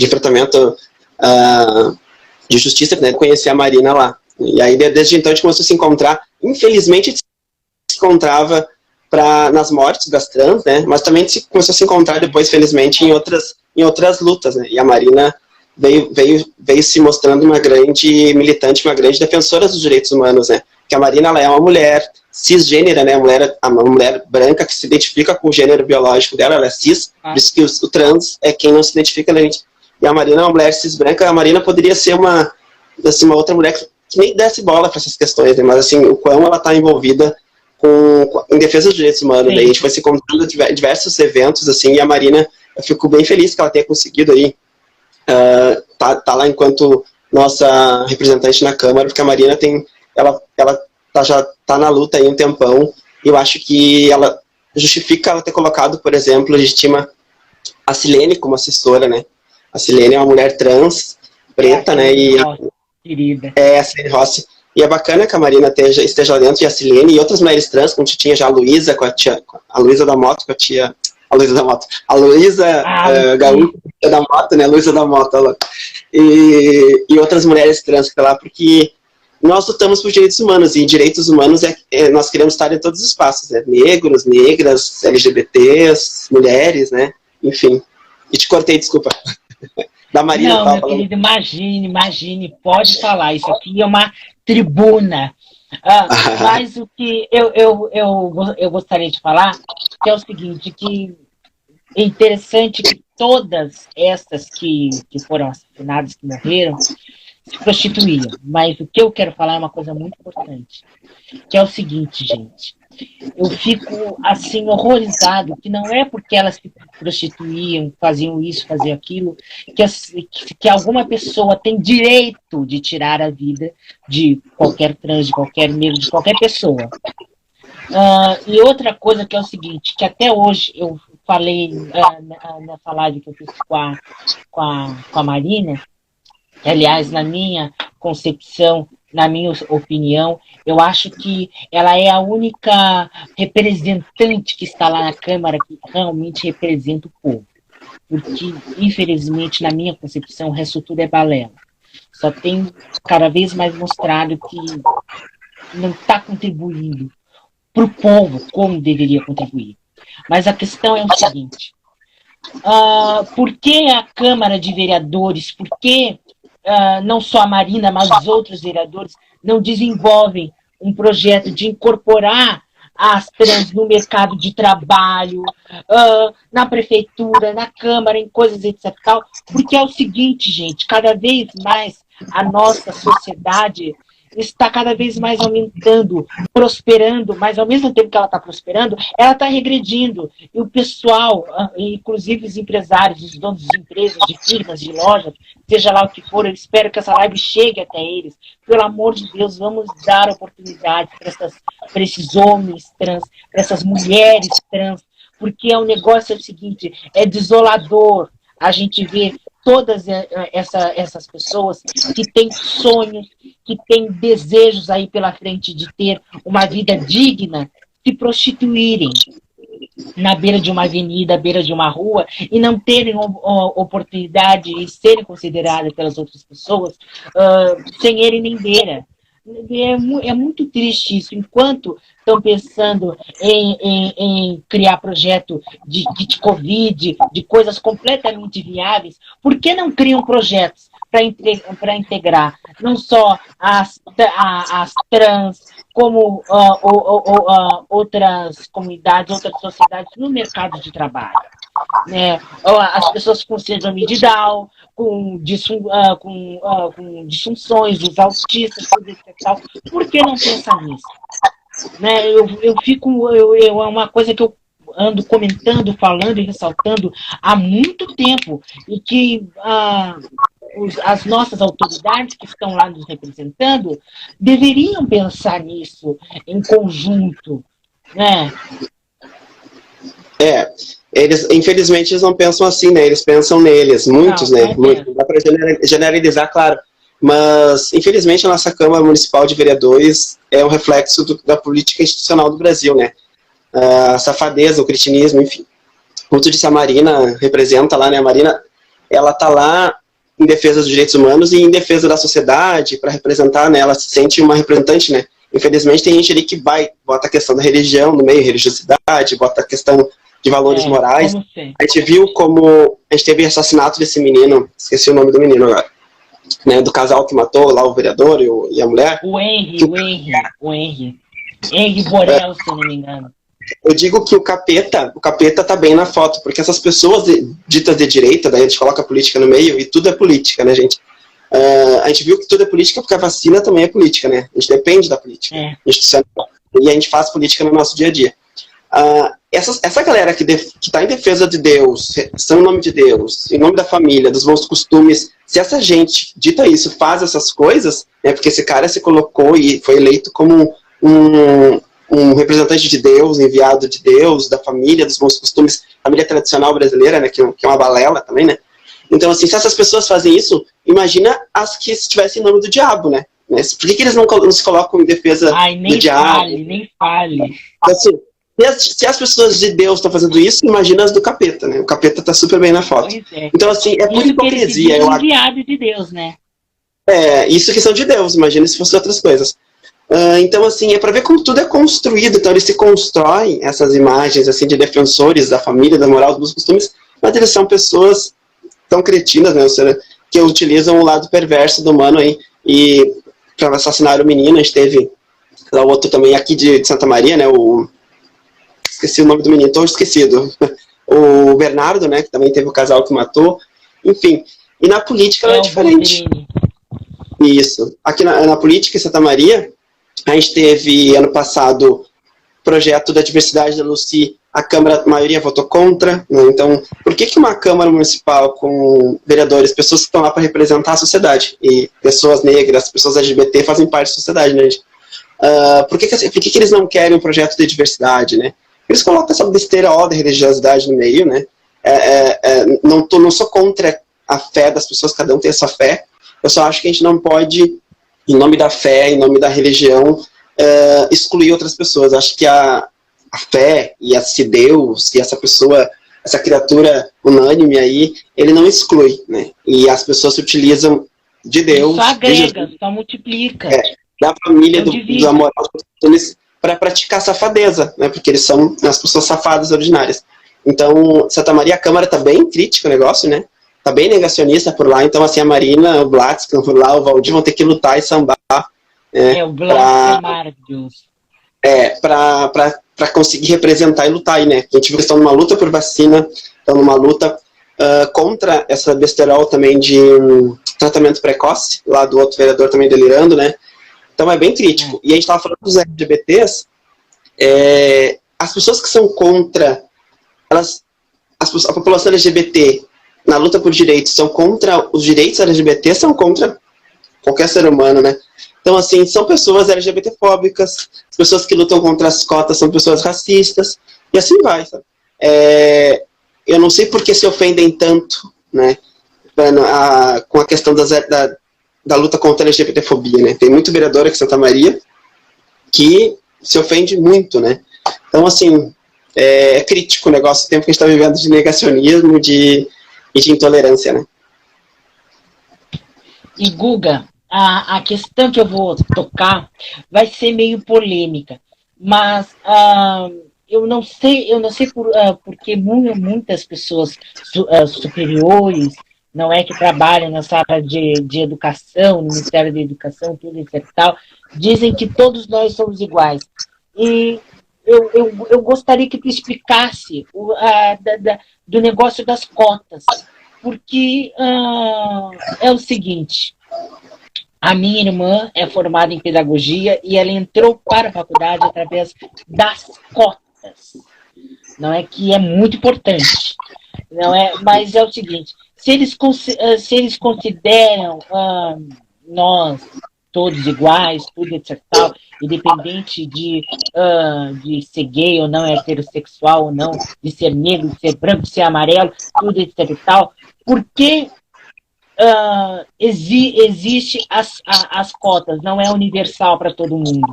tratamento de justiça, né, conhecer a Marina lá. E aí, desde então, a gente começou a se encontrar. Infelizmente, a gente se encontrava nas mortes das trans, né? Mas também a gente começou a se encontrar depois, felizmente, em outras lutas, né? E a Marina veio se mostrando uma grande militante, uma grande defensora dos direitos humanos, né? Porque a Marina, ela é uma mulher cisgênera, né? Uma mulher branca que se identifica com o gênero biológico dela, ela é cis, por isso que o trans é quem não se identifica, né? E a Marina é uma mulher cis branca. A Marina poderia ser uma outra mulher que nem desse bola para essas questões, né? Mas assim, o quão ela está envolvida em defesa dos direitos humanos, né? A gente foi se encontrando em diversos eventos, assim, e a Marina, eu fico bem feliz que ela tenha conseguido aí tá lá enquanto nossa representante na Câmara, porque a Marina já tá na luta aí um tempão, e eu acho que ela justifica ela ter colocado, por exemplo, legitima a Silene como assessora, né? A Silene é uma mulher trans, preta, né? E querida. A Silene Rossi. E é bacana que a Marina esteja lá dentro, e a Silene, e outras mulheres trans, como tinha já a Luísa, a Luísa da Moto, com a tia... A Luísa Gaúcha da Moto, né? Luísa da Moto, ela. E outras mulheres trans que estão lá, porque nós lutamos por direitos humanos, e direitos humanos nós queremos estar em todos os espaços, né? Negros, negras, LGBTs, mulheres, né? Enfim. E te cortei, desculpa. Da Marina. Não, meu querido, imagine, pode falar, isso aqui é uma tribuna. Mas o que eu gostaria de falar que é o seguinte, que é interessante que todas essas que foram assassinadas, que morreram, se prostituíam. Mas o que eu quero falar é uma coisa muito importante, que é o seguinte, gente. Eu fico, assim, horrorizado, que não é porque elas se prostituíam, faziam isso, faziam aquilo, que alguma pessoa tem direito de tirar a vida de qualquer trans, de qualquer negro, de qualquer pessoa. E outra coisa que é o seguinte, que até hoje eu falei nessa live que eu fiz com a Marina, aliás, na minha concepção, na minha opinião, eu acho que ela é a única representante que está lá na Câmara que realmente representa o povo. Porque, infelizmente, na minha concepção, o resto tudo é balela. Só tem cada vez mais mostrado que não está contribuindo para o povo como deveria contribuir. Mas a questão é o seguinte, por que a Câmara de Vereadores, por que não só a Marina, mas os outros vereadores não desenvolvem um projeto de incorporar as trans no mercado de trabalho, na prefeitura, na Câmara, em coisas etc. Porque é o seguinte, gente, cada vez mais a nossa sociedade está cada vez mais aumentando, prosperando, mas ao mesmo tempo que ela está prosperando, ela está regredindo. E o pessoal, inclusive os empresários, os donos de empresas, de firmas, de lojas, seja lá o que for, eu espero que essa live chegue até eles. Pelo amor de Deus, vamos dar oportunidade para esses homens trans, para essas mulheres trans, porque o negócio é o seguinte, é desolador a gente ver todas essas pessoas que têm sonhos, que têm desejos aí pela frente de ter uma vida digna, se prostituírem na beira de uma avenida, à beira de uma rua, e não terem oportunidade e serem consideradas pelas outras pessoas sem ele nem beira. É muito triste isso. Enquanto estão pensando em criar projeto de kit Covid, de coisas completamente viáveis, por que não criam projetos para integrar não só as trans, como outras comunidades, outras sociedades no mercado de trabalho? As pessoas com síndrome de Down, com disfunções, os autistas, tudo isso e tal. Por que não pensar nisso? É uma coisa que eu ando comentando, falando e ressaltando há muito tempo, e que as nossas autoridades que estão lá nos representando deveriam pensar nisso em conjunto, né? Infelizmente, eles não pensam assim, né? Eles pensam neles, muitos, né? Muitos. Dá para generalizar, claro. Mas, infelizmente, a nossa Câmara Municipal de Vereadores é um reflexo da política institucional do Brasil, né? A safadeza, o cretinismo, enfim. Como tu disse, a Marina representa lá, né? A Marina, ela tá lá em defesa dos direitos humanos e em defesa da sociedade, para representar, né? Ela se sente uma representante, né? Infelizmente tem gente ali que bota a questão da religião no meio, religiosidade, bota a questão de valores morais. A gente viu como a gente teve assassinato desse menino, esqueci o nome do menino agora, né? Do casal que matou lá o vereador e a mulher. O Henry Borel, se eu não me engano. Eu digo que o capeta tá bem na foto, porque essas pessoas ditas de direita, daí a gente coloca a política no meio, e tudo é política, né, gente? A gente viu que tudo é política porque a vacina também é política, né? A gente depende da política institucional. E a gente faz política no nosso dia a dia. Essa galera que está em defesa de Deus, estão em nome de Deus, em nome da família, dos bons costumes, se essa gente, dita isso, faz essas coisas, né, porque esse cara se colocou e foi eleito como um representante de Deus, enviado de Deus, da família, dos bons costumes, família tradicional brasileira, né, que é uma balela também, né? Então, assim, se essas pessoas fazem isso, imagina as que estivessem em nome do diabo, né? Por que eles não se colocam em defesa do diabo? Nem fale. Então, assim, se as pessoas de Deus estão fazendo isso, imagina as do capeta, né? O capeta tá super bem na foto. Então, assim, é por hipocrisia. É enviado de Deus, né? Isso que são de Deus, imagina se fossem outras coisas. Então, assim, é para ver como tudo é construído. Então, eles se constroem essas imagens, assim, de defensores da família, da moral, dos costumes, mas eles são pessoas tão cretinas, né? Ou seja, que utilizam o lado perverso do humano aí, e para assassinar o menino. A gente teve lá o outro também aqui de Santa Maria, né? Esqueci o nome do menino, estou esquecido. O Bernardo, né? Que também teve o casal que matou. Enfim, e na política ela é diferente. Isso. Aqui na política em Santa Maria, a gente teve, ano passado, projeto da diversidade da Lucy, a Câmara, a maioria votou contra, né? Então, por que uma Câmara Municipal com vereadores, pessoas que estão lá para representar a sociedade, e pessoas negras, pessoas LGBT fazem parte da sociedade, né, gente? Por que eles não querem um projeto de diversidade, né? Eles colocam essa besteira da religiosidade no meio, né? Não sou contra a fé das pessoas, cada um tem a sua fé, eu só acho que a gente não pode, em nome da fé, em nome da religião, excluir outras pessoas. Acho que a fé e esse Deus e essa pessoa, essa criatura unânime aí, ele não exclui, né? E as pessoas se utilizam de Deus, só agrega, só multiplica. Da família, do amor para praticar safadeza, né? Porque eles são as pessoas safadas originárias. Então, Santa Maria, a Câmara tá bem crítica o negócio, né? Tá bem negacionista por lá. Então, assim, a Marina, o Blatz, que estão por lá, o Valdir vão ter que lutar e sambar. O Blatz é maravilhoso. Para conseguir representar e lutar aí, né? A gente viu que estão numa luta por vacina, estão numa luta contra essa besterol também de tratamento precoce, lá do outro vereador também delirando, né? Então é bem crítico. E a gente estava falando dos LGBTs, as pessoas que são contra, a população LGBT na luta por direitos são contra os direitos LGBT, são contra qualquer ser humano, né? Então, assim, são pessoas LGBT-fóbicas, as pessoas que lutam contra as cotas são pessoas racistas, e assim vai, sabe? Eu não sei por que se ofendem tanto, né, com a questão da luta contra a LGBT-fobia, né? Tem muito vereador aqui em Santa Maria que se ofende muito, né? Então, assim, é crítico o negócio, o tempo que a gente está vivendo de negacionismo e de intolerância, né? E, Guga, a questão que eu vou tocar vai ser meio polêmica, mas eu não sei porque muitas pessoas superiores, não é que trabalham nessa área de educação, no Ministério da Educação, tudo isso e tal, dizem que todos nós somos iguais. E eu gostaria que tu explicasse do negócio das cotas, porque é o seguinte: a minha irmã é formada em pedagogia e ela entrou para a faculdade através das cotas. Não é que é muito importante, não é, mas é o seguinte: se eles consideram nós todos iguais, tudo etc, tal, independente de ser gay ou não, heterossexual ou não, de ser negro, de ser branco, de ser amarelo, tudo etc tal, por que existe as cotas, não é universal para todo mundo?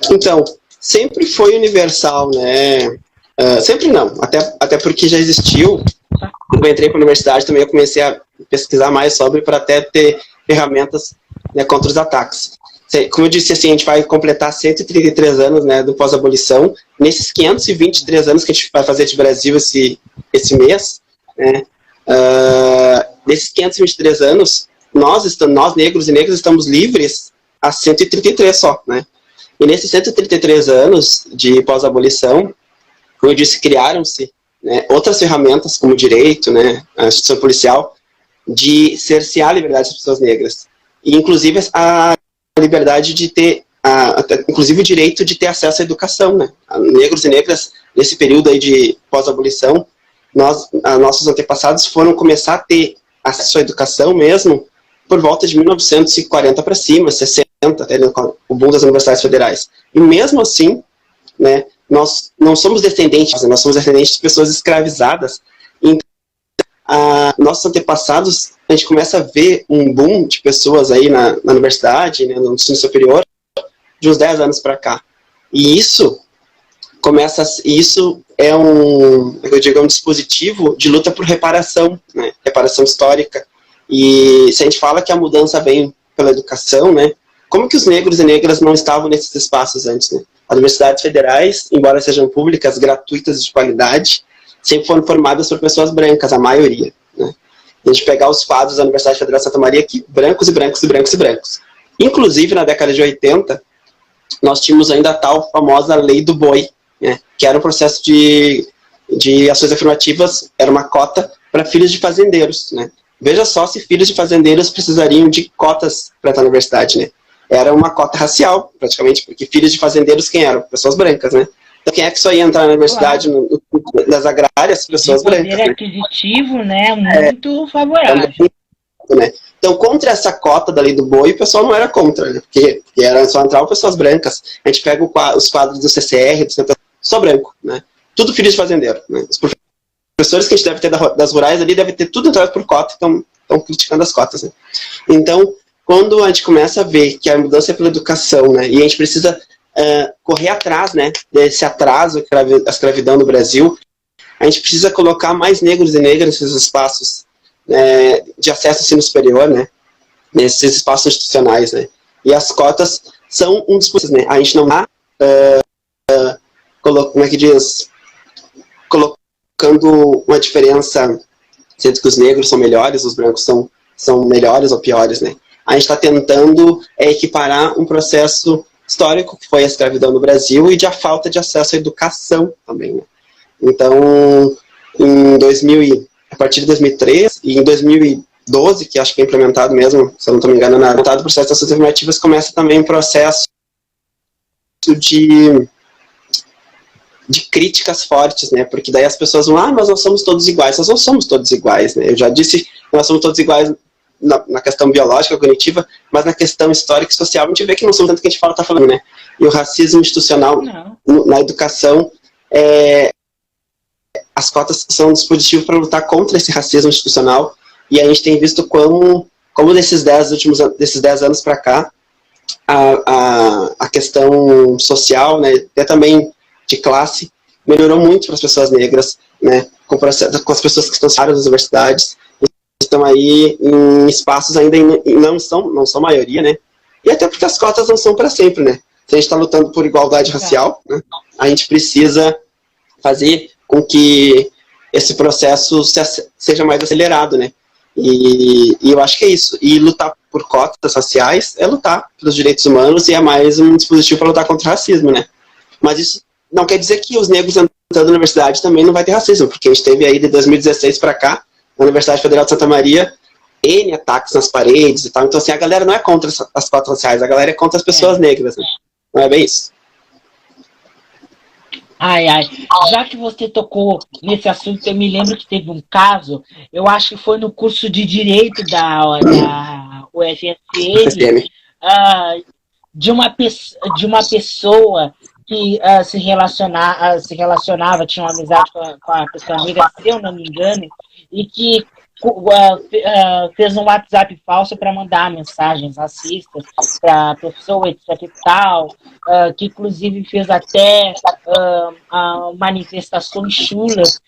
Então, sempre foi universal, né? Sempre não, até porque já existiu quando eu entrei para a universidade também eu comecei a pesquisar mais sobre para até ter ferramentas, né, contra os ataques. Como eu disse, assim, a gente vai completar 133 anos, né, do pós-abolição. Nesses 523 anos que a gente vai fazer de Brasil esse mês, né, nesses 523 anos, nós negros e negras estamos livres há 133 só, né? E nesses 133 anos de pós-abolição, como eu disse, criaram-se, né, outras ferramentas como o direito, né, a instituição policial, de cercear a liberdade das pessoas negras. E, inclusive, a liberdade de ter, inclusive o direito de ter acesso à educação, né? Negros e negras, nesse período aí de pós-abolição, nossos antepassados foram começar a ter acesso à educação mesmo por volta de 1940 para cima, 60, até o boom das universidades federais. E mesmo assim, né, nós não somos descendentes, nós somos descendentes de pessoas escravizadas. Então, nossos antepassados, a gente começa a ver um boom de pessoas aí na universidade, né, no ensino superior, de uns 10 anos para cá. E isso é um dispositivo de luta por reparação, né, reparação histórica. E se a gente fala que a mudança vem pela educação, né, como que os negros e negras não estavam nesses espaços antes, né? As universidades federais, embora sejam públicas, gratuitas e de qualidade, sempre foram formadas por pessoas brancas, a maioria, né? A gente pegar os quadros da Universidade Federal de Santa Maria aqui, brancos e brancos e brancos e brancos. Inclusive, na década de 80, nós tínhamos ainda a tal famosa Lei do Boi, né, que era um processo de ações afirmativas, era uma cota para filhos de fazendeiros, né? Veja só se filhos de fazendeiros precisariam de cotas para estar na universidade, né? Era uma cota racial, praticamente, porque filhos de fazendeiros quem eram? Pessoas brancas, né? Então quem é que só ia entrar na universidade, claro, das agrárias? Pessoas brancas. Poder aquisitivo, né? Muito favorável. Né? Então, contra essa cota da Lei do Boi, o pessoal não era contra, né? Porque era só entrar pessoas brancas. A gente pega os quadros do CCR, só branco, né? Tudo filho de fazendeiro, né? Os professores que a gente deve ter das rurais ali devem ter tudo entrado por cota, então estão criticando as cotas, né? Então, quando a gente começa a ver que a mudança é pela educação, né, e a gente precisa correr atrás, né, desse atraso da escravidão no Brasil, a gente precisa colocar mais negros e negras nesses espaços, né, de acesso ao ensino superior, né, nesses espaços institucionais, né, e as cotas são um dos processos, né, a gente não está, como é que diz, colocando uma diferença, sendo que os negros são melhores, os brancos são melhores ou piores, né. A gente está tentando equiparar um processo histórico que foi a escravidão no Brasil e de a falta de acesso à educação também, né? Então, a partir de 2003 e em 2012, que acho que é implementado mesmo, se eu não estou me enganando, o processo das ações afirmativas começa também um processo de críticas fortes, né? Porque daí as pessoas vão, mas nós somos todos iguais. Nós não somos todos iguais, né? Eu já disse que nós somos todos iguais na questão biológica, cognitiva, mas na questão histórica e social, a gente vê que não são tanto que a gente está falando, né? E o racismo institucional na educação, as cotas são um dispositivo para lutar contra esse racismo institucional, e a gente tem visto como desses 10 anos para cá, a questão social, né, até também de classe, melhorou muito para as pessoas negras, né, com as pessoas que estão saindo das universidades, estão aí em espaços ainda não são maioria, né? E até porque as cotas não são para sempre, né? Se a gente está lutando por igualdade racial, né, a gente precisa fazer com que esse processo seja mais acelerado, né? E eu acho que é isso. E lutar por cotas raciais é lutar pelos direitos humanos e é mais um dispositivo para lutar contra o racismo, né? Mas isso não quer dizer que os negros entrando na universidade também não vai ter racismo, porque a gente teve aí de 2016 para cá, na Universidade Federal de Santa Maria, N ataques nas paredes e tal. Então, assim, a galera não é contra as cotas raciais, a galera é contra as pessoas negras, né? Não é bem isso? Já que você tocou nesse assunto, eu me lembro que teve um caso, eu acho que foi no curso de Direito da UFSM, de uma pessoa que se relacionava, tinha uma amizade com a pessoa negra, se eu não me engano, e que fez um WhatsApp falso para mandar mensagens racistas para a pessoa, etc e tal, que inclusive fez até manifestações chulas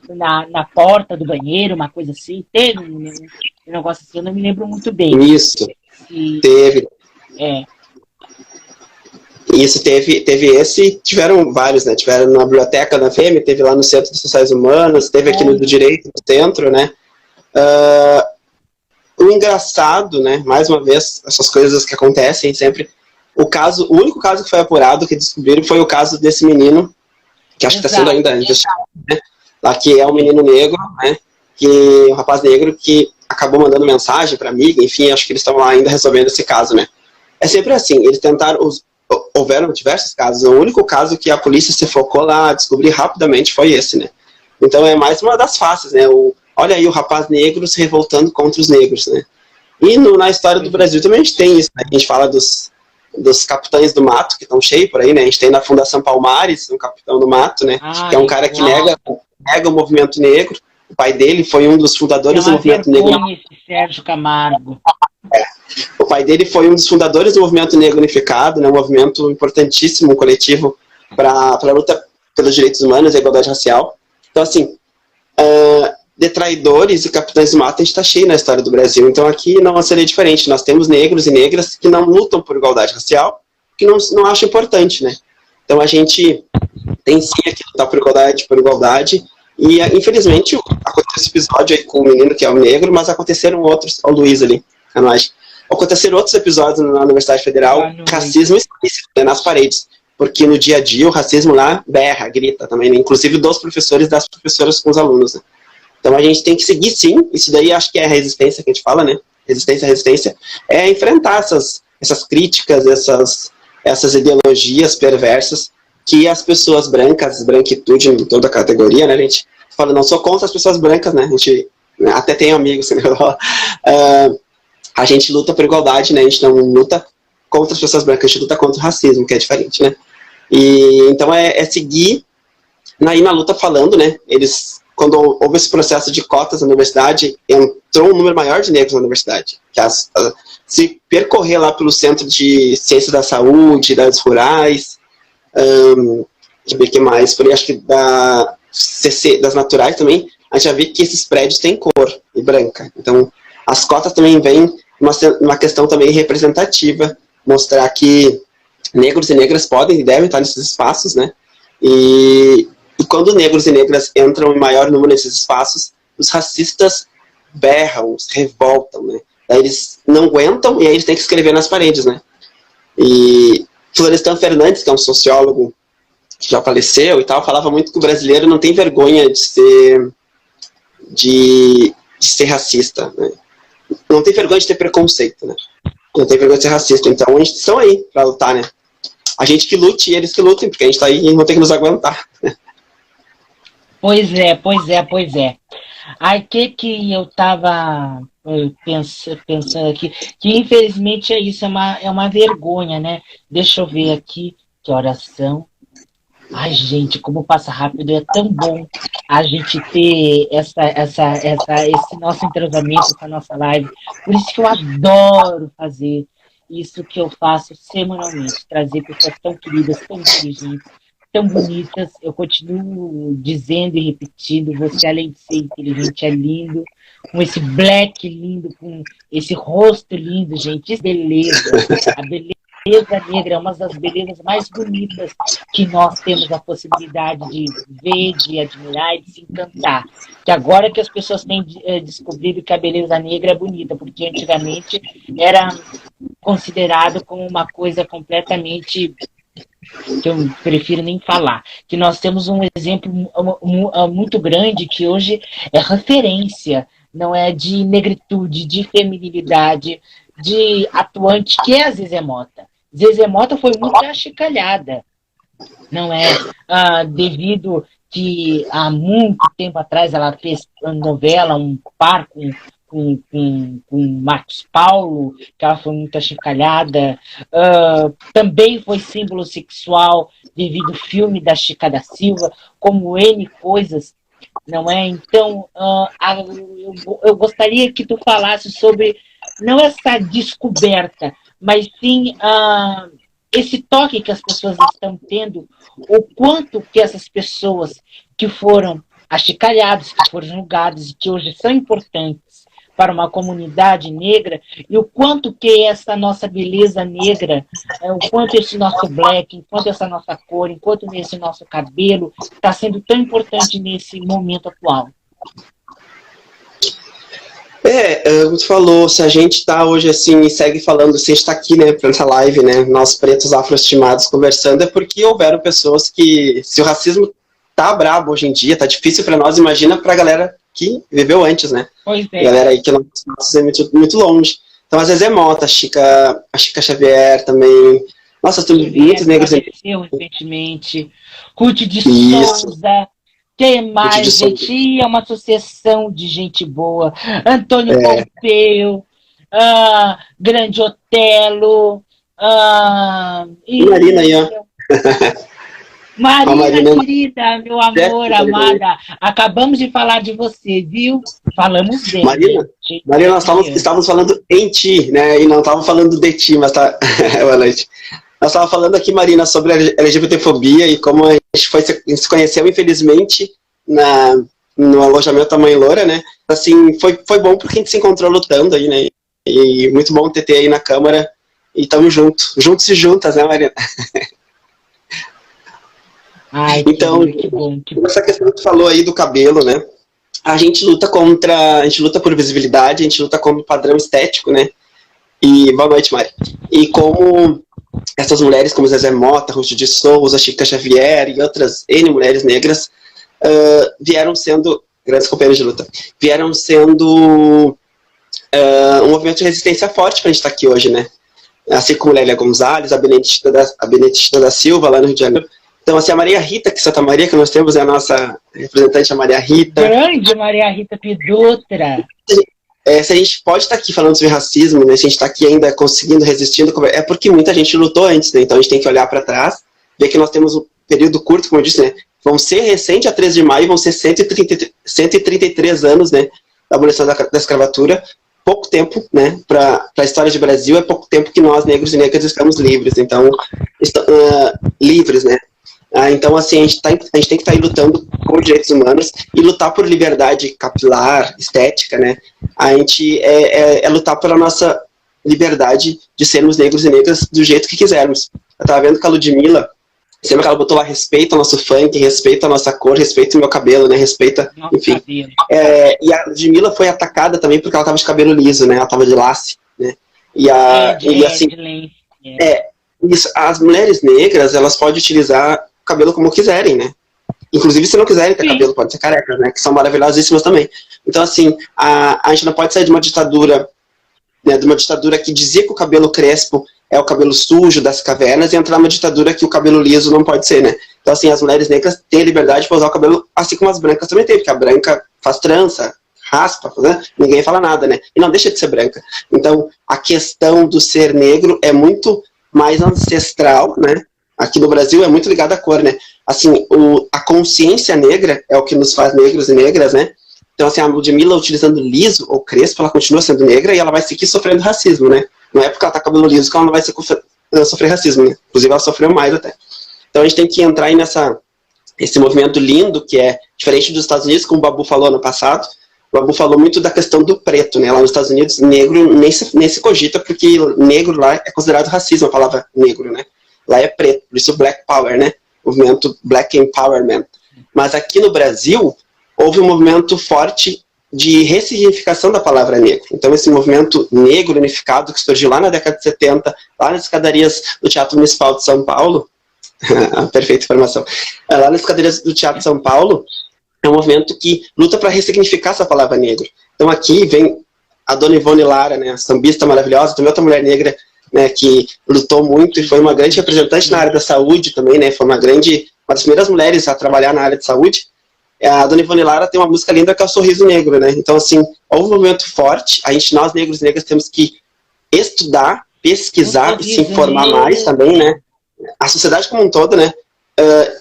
na porta do banheiro, uma coisa assim. Teve um negócio assim, eu não me lembro muito bem. Isso, teve. Isso, teve esse, tiveram vários, né? Tiveram na biblioteca da FEME, teve lá no Centro de Sociais Humanas, teve aqui no do Direito, no centro, né? O engraçado, né? Mais uma vez, essas coisas que acontecem sempre. O único caso que foi apurado, que descobriram, foi o caso desse menino, que acho que está sendo ainda investigado, né? Lá que é um menino negro, né? Um rapaz negro que acabou mandando mensagem para amiga, enfim, acho que eles estão lá ainda resolvendo esse caso, né? É sempre assim, eles tentaram, houveram diversos casos, o único caso que a polícia se focou lá a descobrir rapidamente foi esse, né? Então é mais uma das faces, né? Olha aí o rapaz negro se revoltando contra os negros, né? E na história do Brasil também a gente tem isso, né? A gente fala dos capitães do mato, que estão cheios por aí, né? A gente tem na Fundação Palmares, um capitão do mato, né? Que é um cara que nega o movimento negro. O pai dele foi um dos fundadores do movimento negro. Sérgio Camargo. O pai dele foi um dos fundadores do movimento negro unificado, né? Um movimento importantíssimo, um coletivo para a luta pelos direitos humanos e a igualdade racial. Então, assim, de traidores e capitães do mato a gente está cheio na história do Brasil. Então aqui não seria diferente. Nós temos negros e negras que não lutam por igualdade racial, que não acham importante, né? Então a gente tem sim que lutar por igualdade. E infelizmente aconteceu esse episódio aí com o menino que é o negro, mas aconteceram outros, o Luiz ali, a nós. Aconteceram outros episódios na Universidade Federal, racismo explícito, né, nas paredes. Porque no dia a dia o racismo lá berra, grita também, né? Inclusive dos professores e das professoras com os alunos, né? Então a gente tem que seguir sim, isso daí acho que é a resistência que a gente fala, né? Resistência, é enfrentar essas críticas, essas ideologias perversas que as pessoas brancas, branquitude em toda a categoria, né, gente? Fala, não sou contra as pessoas brancas, né? A gente até tem amigos, né? A gente luta por igualdade, né? A gente não luta contra as pessoas brancas, a gente luta contra o racismo, que é diferente, né? E então é seguir aí na luta falando, né? Quando houve esse processo de cotas na universidade, entrou um número maior de negros na universidade. Se percorrer lá pelo Centro de Ciências da Saúde, das rurais, deixa eu ver o que mais, por aí, acho que das naturais também, a gente já vê que esses prédios têm cor e branca. Então, as cotas também vêm uma questão também representativa, mostrar que negros e negras podem e devem estar nesses espaços, né? E quando negros e negras entram em maior número nesses espaços, os racistas berram, se revoltam, né? Daí eles não aguentam e aí eles têm que escrever nas paredes, né? E Florestan Fernandes, que é um sociólogo que já faleceu e tal, falava muito que o brasileiro não tem vergonha de ser racista, né? Não tem vergonha de ter preconceito, né? Não tem vergonha de ser racista. Então, a gente estão aí para lutar, né? A gente que lute e eles que lutem, porque a gente está aí e vão ter que nos aguentar. Pois é. Aí que eu tava pensando aqui, que infelizmente é isso, é uma vergonha, né? Deixa eu ver aqui que oração. Ai, gente, como passa rápido, é tão bom a gente ter esse nosso entrosamento, essa nossa live. Por isso que eu adoro fazer isso que eu faço semanalmente, trazer pessoas tão queridas, tão inteligentes, tão bonitas. Eu continuo dizendo e repetindo, você além de ser inteligente, é lindo, com esse black lindo, com esse rosto lindo, gente, isso é beleza. A beleza negra é uma das belezas mais bonitas que nós temos a possibilidade de ver, de admirar e de se encantar. Que agora que as pessoas têm descobrido que a beleza negra é bonita, porque antigamente era considerado como uma coisa completamente que eu prefiro nem falar, que nós temos um exemplo muito grande que hoje é referência, não é, de negritude, de feminilidade, de atuante, que é a Zezé Mota. Zezé Mota foi muito achicalhada, não é? Devido que há muito tempo atrás ela fez uma novela, um par com Marcos Paulo, que ela foi muito achicalhada. Também foi símbolo sexual devido ao filme da Chica da Silva, como N coisas não é? Então, eu gostaria que tu falasse sobre, não essa descoberta, mas sim esse toque que as pessoas estão tendo, o quanto que essas pessoas que foram achicalhadas, que foram julgadas e que hoje são importantes para uma comunidade negra, e o quanto que essa nossa beleza negra, o quanto esse nosso black, enquanto essa nossa cor, enquanto esse nosso cabelo está sendo tão importante nesse momento atual. Você falou, se a gente está hoje assim e segue falando, se a gente está aqui, né, para essa live, né, nós pretos afroestimados conversando, é porque houveram pessoas que, se o racismo tá brabo hoje em dia, tá difícil para nós, imagina para a galera que viveu antes, né? Pois é. Galera aí que não é muito longe. Então, às vezes é Mota, a Chica Xavier também. Nossa, tem muitos negros. Recentemente. Ruth de Souza. Quem mais, gente? É uma associação de gente boa. Antônio Pompeu, Grande Otelo. Marina aí, ó. Marina, querida, meu amor, amada. Acabamos de falar de você, viu? Falamos bem. Marina, nós estávamos falando em ti, né? E não estávamos falando de ti, mas tá. Boa noite. Nós estávamos falando aqui, Marina, sobre a LGBTfobia e como a gente se conheceu, infelizmente, no alojamento da Mãe Loura, né? Assim, foi bom porque a gente se encontrou lutando aí, né? E muito bom ter aí na Câmara. E estamos juntos e juntas, né, Marina? Ai, então, que bom. Essa questão que tu falou aí do cabelo, né? A gente luta por visibilidade, a gente luta contra o padrão estético, né? E boa noite, Mari. E como essas mulheres como Zezé Mota, Ruth de Souza, Chica Xavier e outras N mulheres negras vieram sendo, grandes companheiros de luta, vieram sendo um movimento de resistência forte para a gente estar aqui hoje, né? Assim como Lélia Gonzalez, a Benedita da Silva, lá no Rio de Janeiro. Então, assim, a Maria Rita, que Santa Maria, que nós temos, é a nossa representante, a Maria Rita. Grande Maria Rita Pidutra. Se a gente pode estar aqui falando sobre racismo, né, se a gente está aqui ainda conseguindo, resistindo, é porque muita gente lutou antes, né? Então a gente tem que olhar para trás, ver que nós temos um período curto, como eu disse, né? Vão ser recente a 13 de maio, vão ser 133 anos, né, da abolição da escravatura. Pouco tempo, né, para a história do Brasil, é pouco tempo que nós, negros e negras, estamos livres. Então, livres, né? Então, assim, a gente tem que estar aí lutando por direitos humanos e lutar por liberdade capilar, estética, né? A gente lutar pela nossa liberdade de sermos negros e negras do jeito que quisermos. Eu estava vendo que a Ludmilla, sempre que ela botou lá, respeita o nosso funk, respeita a nossa cor, respeita o meu cabelo, né? Respeita, enfim. E a Ludmilla foi atacada também porque ela estava de cabelo liso, né? Ela estava de lace, né? Isso, as mulheres negras, elas podem utilizar o cabelo como quiserem, né? Inclusive, se não quiserem ter cabelo, pode ser careca, né? Que são maravilhosíssimas também. Então, assim, a gente não pode sair de uma ditadura, né? De uma ditadura que dizia que o cabelo crespo é o cabelo sujo das cavernas e entrar numa ditadura que o cabelo liso não pode ser, né? Então, assim, as mulheres negras têm liberdade para usar o cabelo, assim como as brancas também têm, porque a branca faz trança, raspa, né? Ninguém fala nada, né? E não deixa de ser branca. Então, a questão do ser negro é muito mais ancestral, né? Aqui no Brasil é muito ligado à cor, né? Assim, a consciência negra é o que nos faz negros e negras, né? Então, assim, a Ludmilla utilizando liso ou crespo, ela continua sendo negra e ela vai seguir sofrendo racismo, né? Não é porque ela tá com cabelo liso que ela não vai sofrer racismo, né? Inclusive, ela sofreu mais até. Então, a gente tem que entrar aí esse movimento lindo, que é diferente dos Estados Unidos, como o Babu falou no passado. O Babu falou muito da questão do preto, né? Lá nos Estados Unidos, negro nem se cogita, porque negro lá é considerado racismo, a palavra negro, né? Lá é preto, por isso Black Power, né? Movimento Black Empowerment. Mas aqui no Brasil, houve um movimento forte de ressignificação da palavra negro. Então, esse movimento negro unificado que surgiu lá na década de 70, lá nas escadarias do Teatro Municipal de São Paulo, perfeita informação, lá nas escadarias do Teatro de São Paulo, é um movimento que luta para ressignificar essa palavra negro. Então, aqui vem a dona Ivone Lara, né, a sambista maravilhosa, também outra mulher negra, né, que lutou muito e foi uma grande representante na área da saúde também, né, foi uma das primeiras mulheres a trabalhar na área de saúde. A dona Ivone Lara tem uma música linda que é o Sorriso Negro, né, então assim, houve um movimento forte, nós negros e negras temos que estudar, pesquisar e se informar mais também, né, a sociedade como um todo, né,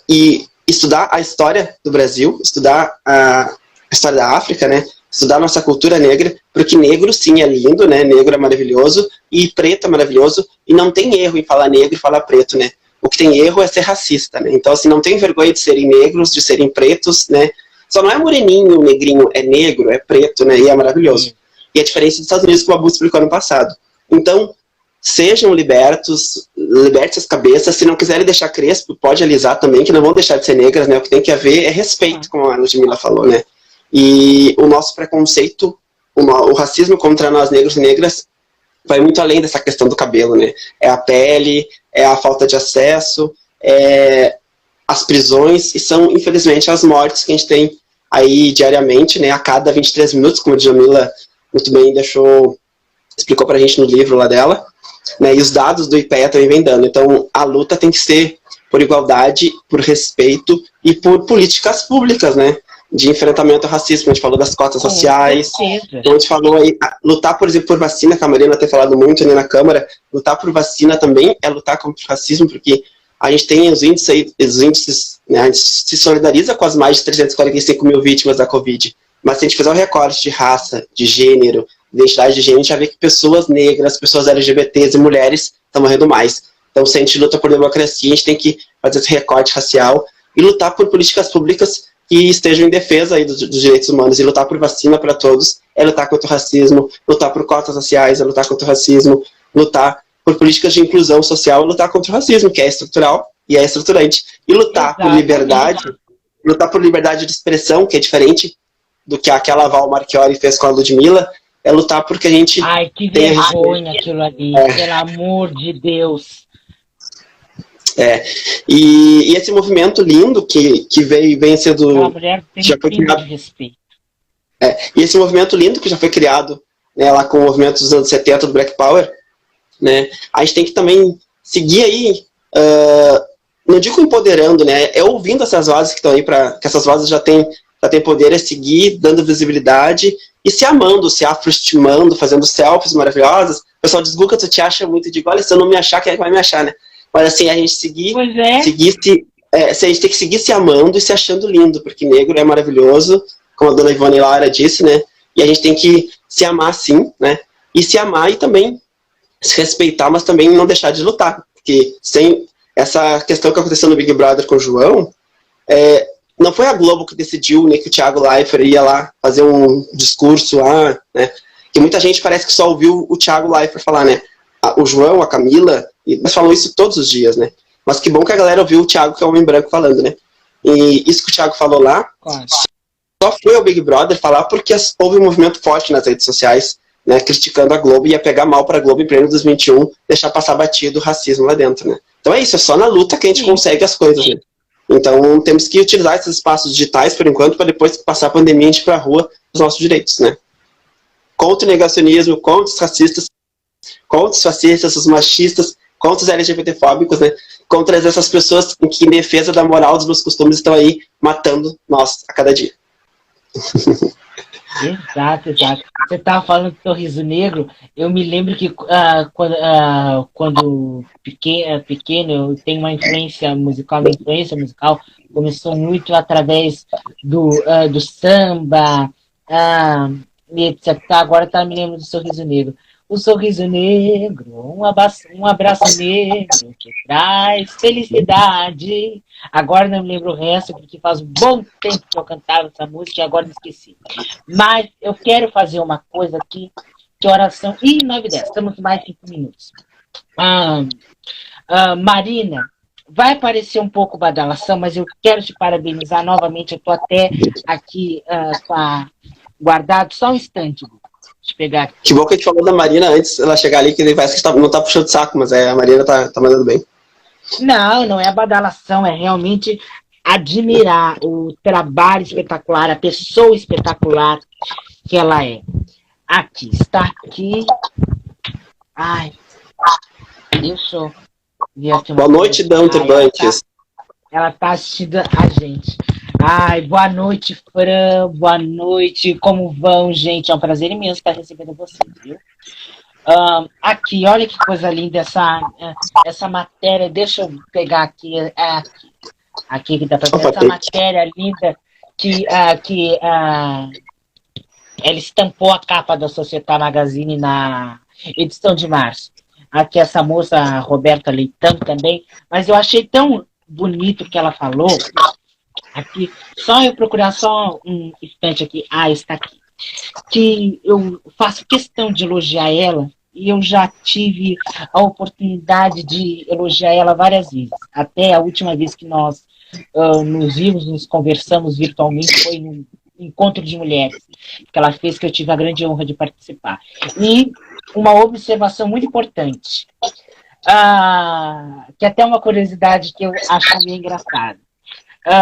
e estudar a história do Brasil, estudar a história da África, né? Estudar a nossa cultura negra, porque negro sim é lindo, né? Negro é maravilhoso e preto é maravilhoso, e não tem erro em falar negro e falar preto, né? O que tem erro é ser racista, né? Então, assim, não tem vergonha de serem negros, de serem pretos, né? Só não é moreninho, negrinho, é negro, é preto, né? E é maravilhoso. E a diferença dos Estados Unidos, como a Bu explicou ano passado. Então, sejam libertos, libertem as cabeças. Se não quiserem deixar crespo, pode alisar também, que não vão deixar de ser negras, né? O que tem que haver é respeito, como a Ludmilla falou, né? E o nosso preconceito, o racismo contra nós negros e negras vai muito além dessa questão do cabelo, né? É a pele, é a falta de acesso, é as prisões, e são, infelizmente, as mortes que a gente tem aí diariamente, né? A cada 23 minutos, como a Djamila muito bem explicou pra gente no livro lá dela, né? E os dados do IPEA também vem dando. Então, a luta tem que ser por igualdade, por respeito e por políticas públicas, né? De enfrentamento ao racismo. A gente falou das cotas sociais, então a gente falou aí, lutar, por exemplo, por vacina, que a Marina tem falado muito, né, na Câmara. Lutar por vacina também é lutar contra o racismo, porque a gente tem os índices, né, a gente se solidariza com as mais de 345 mil vítimas da Covid, mas se a gente fizer um recorte de raça, de gênero, identidade de gênero, a gente vai ver que pessoas negras, pessoas LGBTs e mulheres estão morrendo mais. Então, se a gente luta por democracia, a gente tem que fazer esse recorte racial e lutar por políticas públicas que estejam em defesa aí dos direitos humanos. E lutar por vacina para todos é lutar contra o racismo, lutar por cotas sociais é lutar contra o racismo, lutar por políticas de inclusão social é lutar contra o racismo, que é estrutural e é estruturante. E lutar por liberdade de expressão, que é diferente do que aquela Val Marchiori fez com a Ludmilla, é lutar porque a gente... Ai, que vergonha aquilo ali, pelo amor de Deus. E esse movimento lindo que vem sendo... A mulher tem já foi criado, de respeito. E esse movimento lindo que já foi criado, né, lá com o movimento dos anos 70 do Black Power, né, a gente tem que também seguir aí, não digo empoderando, né, é ouvindo essas vozes que estão aí, que essas vozes já têm poder, é seguir dando visibilidade e se amando, se afroestimando, fazendo selfies maravilhosas. O pessoal diz, Guca, tu te acha muito? Eu digo, olha, se eu não me achar, quem é que vai me achar, né? Mas assim, a gente se a gente tem que seguir se amando e se achando lindo, porque negro é maravilhoso, como a dona Ivone Lara disse, né? E a gente tem que se amar sim, né? E se amar e também se respeitar, mas também não deixar de lutar. Porque sem essa questão que aconteceu no Big Brother com o João, não foi a Globo que decidiu, né, que o Thiago Leifert ia lá fazer um discurso lá, né? Que muita gente parece que só ouviu o Thiago Leifert falar, né? O João, a Camila, eles falam isso todos os dias, né? Mas que bom que a galera ouviu o Thiago, que é o homem branco, falando, né? E isso que o Thiago falou lá, só foi ao Big Brother falar porque houve um movimento forte nas redes sociais, né? Criticando a Globo, ia pegar mal pra Globo em pleno 2021, deixar passar batido o racismo lá dentro, né? Então é isso, é só na luta que a gente consegue as coisas, né? Então temos que utilizar esses espaços digitais, por enquanto, para depois que passar a pandemia, a gente ir pra rua os nossos direitos, né? Contra o negacionismo, contra os racistas, contra os fascistas, os machistas, contra os LGBTfóbicos, né? Contra essas pessoas que, em defesa da moral dos meus costumes, estão aí matando nós a cada dia. Exato. Você estava falando do Sorriso Negro, eu me lembro que quando pequeno eu tenho uma influência musical, minha influência musical começou muito através do samba, e etc. Agora tá me lembrando do Sorriso Negro. O sorriso negro, um abraço negro que traz felicidade. Agora não me lembro o resto, porque faz um bom tempo que eu cantava essa música e agora me esqueci. Mas eu quero fazer uma coisa aqui, que oração... 9:10, estamos mais de 5 minutos. Marina, vai parecer um pouco badalação, mas eu quero te parabenizar novamente. Eu estou até aqui guardado, só um instante, pegar aqui. Que bom que a gente falou da Marina antes ela chegar ali, que ele parece que não tá puxando de saco, mas a Marina tá mandando bem. Não é badalação, é realmente admirar o trabalho espetacular, a pessoa espetacular que ela é. Aqui, está aqui. Ai, deixa eu ver aqui. Boa noite, Dan Turbantes. Ela tá assistindo a gente. Ai, boa noite, Fran, boa noite, como vão, gente? É um prazer imenso estar recebendo vocês, viu? Aqui, olha que coisa linda essa matéria, deixa eu pegar aqui. Aqui que dá para ver Opa, essa matéria linda que ela estampou a capa da Societá Magazine na edição de março. Aqui essa moça, a Roberta Leitão também, mas eu achei tão bonito o que ela falou. Aqui, só eu procurar só um instante aqui. Ah, está aqui. Que eu faço questão de elogiar ela e eu já tive a oportunidade de elogiar ela várias vezes. Até a última vez que nós nos vimos, nos conversamos virtualmente, foi num encontro de mulheres que ela fez, que eu tive a grande honra de participar. E uma observação muito importante, que até uma curiosidade que eu acho meio engraçada.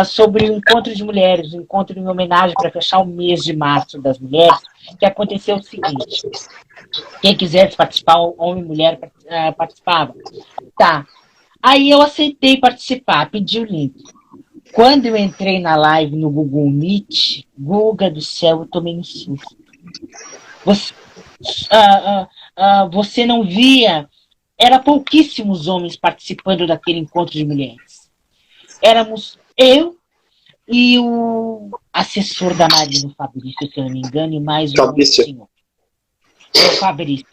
Sobre o encontro de mulheres, o encontro em homenagem para fechar o mês de março das mulheres, que aconteceu o seguinte: quem quisesse participar, homem e mulher participava. Tá. Aí eu aceitei participar, pedi o link. Quando eu entrei na live no Google Meet, Guga do céu, eu tomei um susto. Você não via, era pouquíssimos homens participando daquele encontro de mulheres. Éramos eu e o assessor da Marina, o Fabrício, se eu não me engano, e mais um senhor. O Fabrício.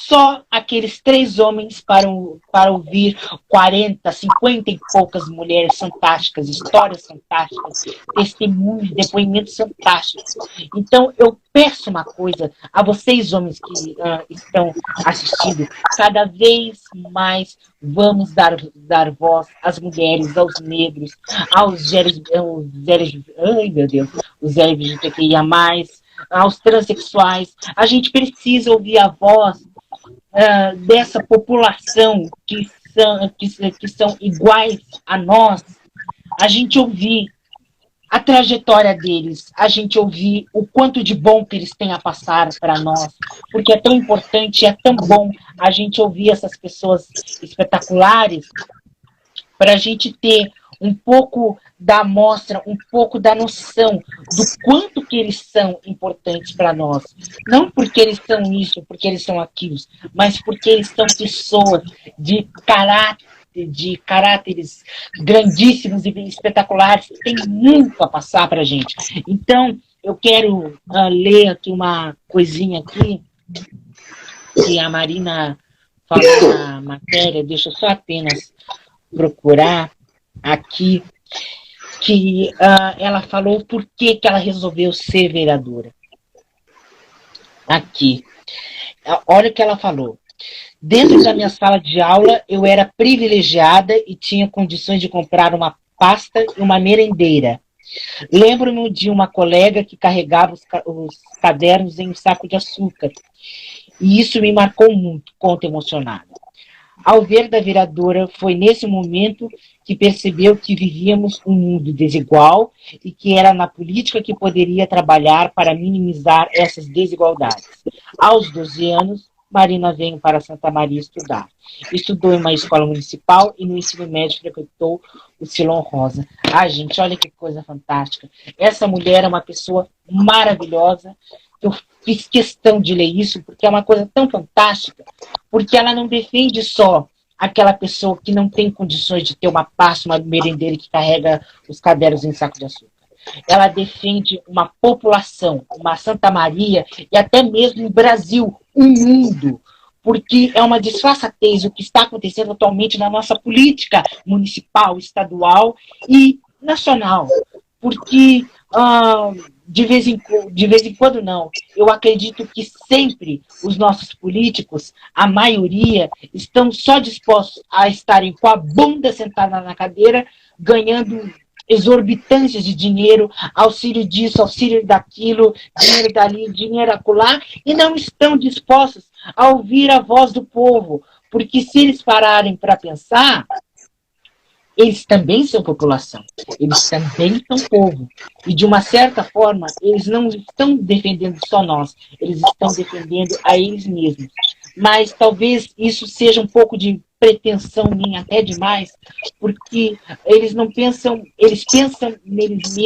Só aqueles 3 homens para ouvir 40, 50 e poucas mulheres fantásticas, histórias fantásticas, testemunhos, depoimentos fantásticos. Então, eu peço uma coisa a vocês, homens que estão assistindo, cada vez mais vamos dar voz às mulheres, aos negros, aos LGBTQIA+, aos transexuais. A gente precisa ouvir a voz dessa população que são iguais a nós, a gente ouvir a trajetória deles, a gente ouvir o quanto de bom que eles têm a passar para nós, porque é tão importante, é tão bom a gente ouvir essas pessoas espetaculares, para a gente ter um pouco da amostra, um pouco da noção do quanto que eles são importantes para nós. Não porque eles são isso, porque eles são aquilo, mas porque eles são pessoas de caráteres grandíssimos e espetaculares, que tem muito a passar para a gente. Então, eu quero ler aqui uma coisinha aqui, que a Marina falou na matéria, deixa eu só apenas procurar aqui, que ela falou por que ela resolveu ser vereadora. Aqui. Olha o que ela falou. Dentro da minha sala de aula, eu era privilegiada e tinha condições de comprar uma pasta e uma merendeira. Lembro-me de uma colega que carregava os cadernos em um saco de açúcar. E isso me marcou muito, conta emocionada. Ao ver da vereadora, foi nesse momento que percebeu que vivíamos um mundo desigual e que era na política que poderia trabalhar para minimizar essas desigualdades. Aos 12 anos, Marina veio para Santa Maria estudar. Estudou em uma escola municipal e no ensino médio frequentou o Silon Rosa. Gente, olha que coisa fantástica. Essa mulher é uma pessoa maravilhosa. Eu fiz questão de ler isso porque é uma coisa tão fantástica, porque ela não defende só aquela pessoa que não tem condições de ter uma pasta, uma merendeira que carrega os cadernos em saco de açúcar. Ela defende uma população, uma Santa Maria e até mesmo o Brasil, o mundo, porque é uma disfarçatez o que está acontecendo atualmente na nossa política municipal, estadual e nacional, porque de vez em quando não. Eu acredito que sempre os nossos políticos, a maioria, estão só dispostos a estarem com a bunda sentada na cadeira, ganhando exorbitâncias de dinheiro, auxílio disso, auxílio daquilo, dinheiro dali, dinheiro acolá, e não estão dispostos a ouvir a voz do povo, porque se eles pararem para pensar, eles também são população, eles também são povo. E, de uma certa forma, eles não estão defendendo só nós, eles estão defendendo a eles mesmos. Mas talvez isso seja um pouco de pretensão minha, até demais, porque eles não pensam, eles pensam neles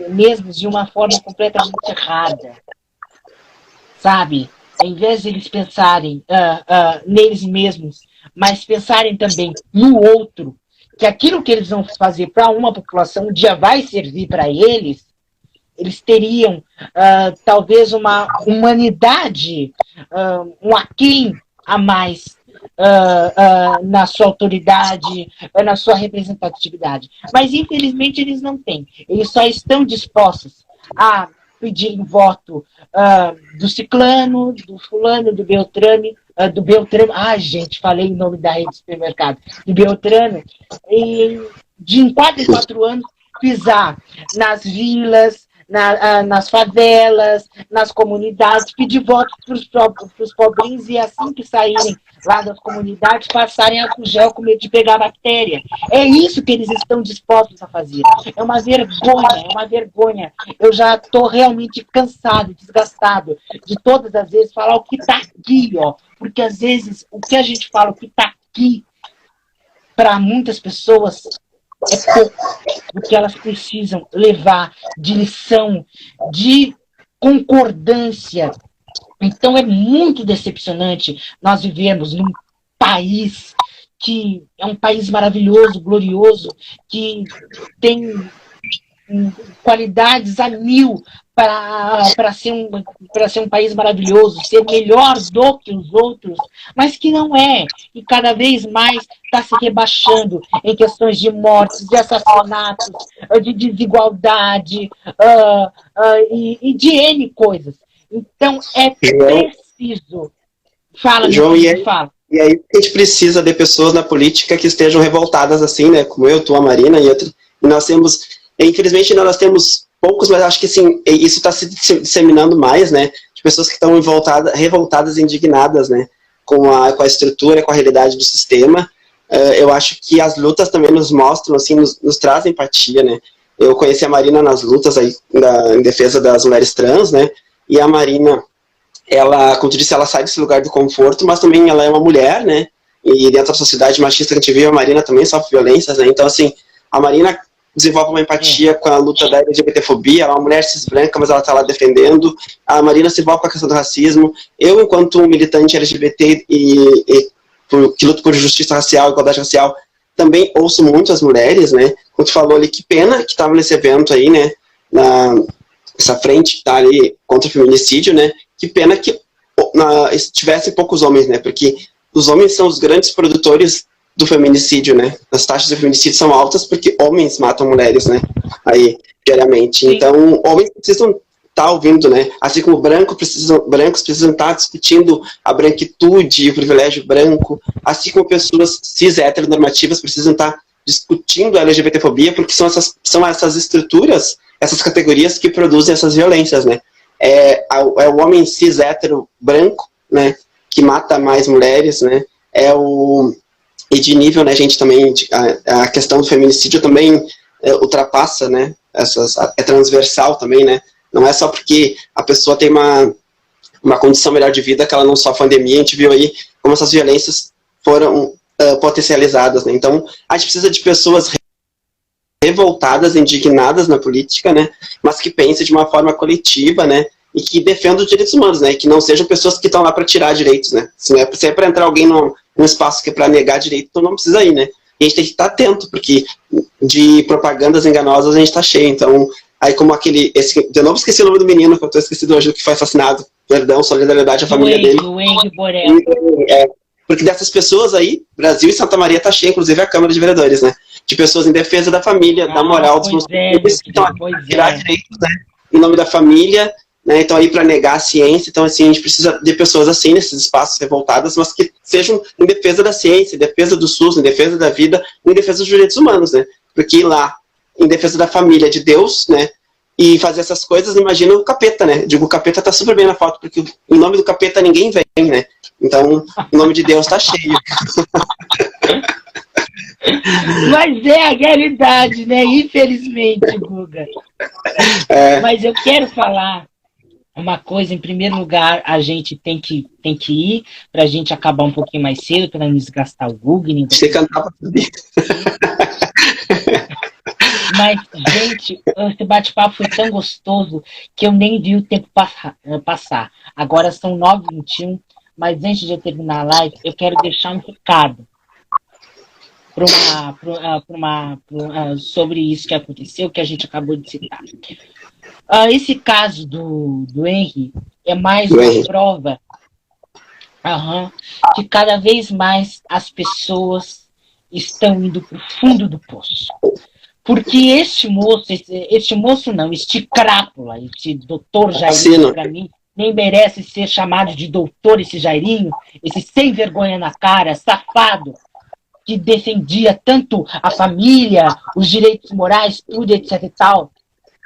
mesmos de uma forma completamente errada. Sabe? Ao invés de eles pensarem neles mesmos, mas pensarem também no outro, que aquilo que eles vão fazer para uma população um dia vai servir para eles, eles teriam talvez uma humanidade, um aquém a mais na sua autoridade, na sua representatividade. Mas, infelizmente, eles não têm. Eles só estão dispostos a pedir voto do ciclano, do fulano, do Beltrame, gente, falei o nome da rede de supermercado, do Beltrano, e de em 4 em 4 anos pisar nas vilas, nas favelas, nas comunidades, pedir voto para os pobrinhos e assim que saírem lá das comunidades, passarem álcool gel com medo de pegar bactéria. É isso que eles estão dispostos a fazer. É uma vergonha. Eu já estou realmente cansado, desgastado de todas as vezes falar o que está aqui, ó. Porque às vezes o que a gente fala, o que está aqui, para muitas pessoas é pouco do que elas precisam levar de lição, de concordância. Então é muito decepcionante nós vivemos num país que é um país maravilhoso, glorioso, que tem qualidades a mil para ser um país maravilhoso, ser melhor do que os outros, mas que não é. E cada vez mais está se rebaixando em questões de mortes, de assassinatos, de desigualdade e de N coisas. Então é preciso. Fala, João, fala. E aí a gente precisa de pessoas na política que estejam revoltadas assim, né? Como eu, tu, a Marina e outros. E nós temos, infelizmente, nós temos poucos, mas acho que sim, isso está se disseminando mais, né? De pessoas que estão revoltadas e indignadas, né? Com a estrutura, com a realidade do sistema. Eu acho que as lutas também nos mostram, assim, nos trazem empatia, né? Eu conheci a Marina nas lutas aí em defesa das mulheres trans, né? E a Marina, ela, como tu disse, ela sai desse lugar do conforto, mas também ela é uma mulher, né? E dentro da sociedade machista que a gente vive, a Marina também sofre violências, né? Então, assim, a Marina desenvolve uma empatia com a luta da LGBTfobia, ela é uma mulher cis branca, mas ela está lá defendendo. A Marina se envolve com a questão do racismo. Eu, enquanto militante LGBT que luto por justiça racial, igualdade racial, também ouço muito as mulheres, né? Como tu falou ali, que pena que estava nesse evento aí, né? Essa frente que está ali contra o feminicídio, né? Que pena que tivesse poucos homens, né? Porque os homens são os grandes produtores do feminicídio, né? As taxas de feminicídio são altas porque homens matam mulheres, né? Aí, diariamente. Sim. Então, homens precisam estar ouvindo, né? Assim como brancos precisam estar discutindo a branquitude e o privilégio branco, assim como pessoas cis heteronormativas precisam estar discutindo a LGBTfobia, porque são essas estruturas, essas categorias que produzem essas violências, né? É o homem cis hétero branco, né? Que mata mais mulheres, né? E de nível, né, gente, também, a questão do feminicídio também ultrapassa, né, é transversal também, né, não é só porque a pessoa tem uma condição melhor de vida que ela não sofre pandemia, a gente viu aí como essas violências foram potencializadas, né, então a gente precisa de pessoas revoltadas, indignadas na política, né, mas que pensem de uma forma coletiva, né, e que defendam os direitos humanos, né, e que não sejam pessoas que estão lá para tirar direitos, né, se é para entrar alguém num espaço que é para negar direito, então não precisa ir, né, e a gente tem que estar atento, porque de propagandas enganosas a gente está cheio, então, aí como de novo esqueci o nome do menino, que eu estou esquecido hoje, que foi assassinado, perdão, solidariedade à família dele. O Wade Borel. Porque dessas pessoas aí, Brasil e Santa Maria está cheio, inclusive a Câmara de Vereadores, né, de pessoas em defesa da família, da moral dos consumidores, que estão aqui para tirar direitos, né, em nome da família, né, então aí para negar a ciência, então assim, a gente precisa de pessoas assim, nesses espaços revoltadas, mas que sejam em defesa da ciência, em defesa do SUS, em defesa da vida, em defesa dos direitos humanos, né, porque ir lá, em defesa da família, de Deus, né, e fazer essas coisas, imagina o capeta, né, digo, o capeta tá super bem na foto, porque em nome do capeta ninguém vem, né, então, em nome de Deus tá cheio. Mas é a realidade, né, infelizmente, Guga. Mas eu quero falar uma coisa, em primeiro lugar, a gente tem que ir, pra gente acabar um pouquinho mais cedo, para não desgastar o Google. Você cantava tudo. Mas, gente, esse bate-papo foi tão gostoso que eu nem vi o tempo passar. Agora são 9h21, mas antes de eu terminar a live, eu quero deixar um recado. sobre isso que aconteceu, que a gente acabou de citar. Esse caso do Henry é mais uma prova que cada vez mais as pessoas estão indo para o fundo do poço. Porque este crápula, este doutor Jairinho, para mim, nem merece ser chamado de doutor, esse Jairinho, esse sem vergonha na cara, safado, que defendia tanto a família, os direitos morais, tudo, etc e tal.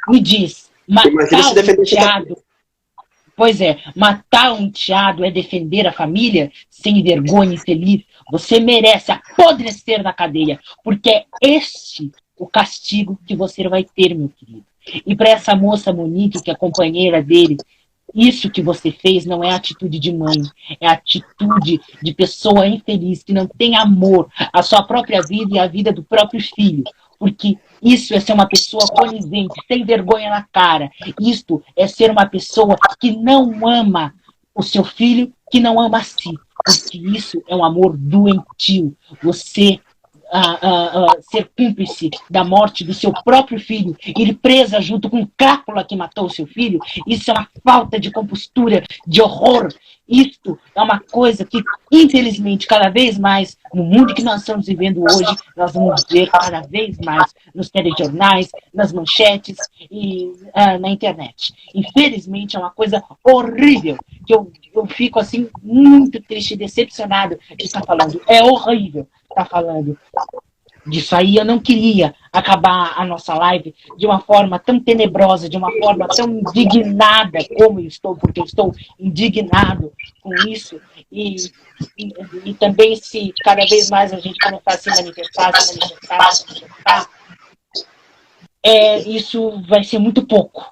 Me diz, matar um enteado... Pois é, matar um enteado é defender a família? Sem vergonha, infeliz. Você merece apodrecer na cadeia, porque é este o castigo que você vai ter, meu querido. E para essa moça Monique, que é companheira dele, isso que você fez não é atitude de mãe, é atitude de pessoa infeliz, que não tem amor à sua própria vida e à vida do próprio filho. Porque isso é ser uma pessoa conivente, sem vergonha na cara. Isto é ser uma pessoa que não ama o seu filho, que não ama a si. Porque isso é um amor doentio. Você ser cúmplice da morte do seu próprio filho, ir presa junto com o crápula que matou o seu filho, isso é uma falta de compostura, de horror. Isto é uma coisa que, infelizmente, cada vez mais, no mundo que nós estamos vivendo hoje, nós vamos ver cada vez mais nos telejornais, nas manchetes e na internet. Infelizmente, é uma coisa horrível, que eu fico, assim, muito triste e decepcionado de estar falando. É horrível estar falando disso aí. Eu não queria acabar a nossa live de uma forma tão tenebrosa, de uma forma tão indignada como eu estou, porque eu estou indignado com isso. E também, se cada vez mais a gente começar a se manifestar, isso vai ser muito pouco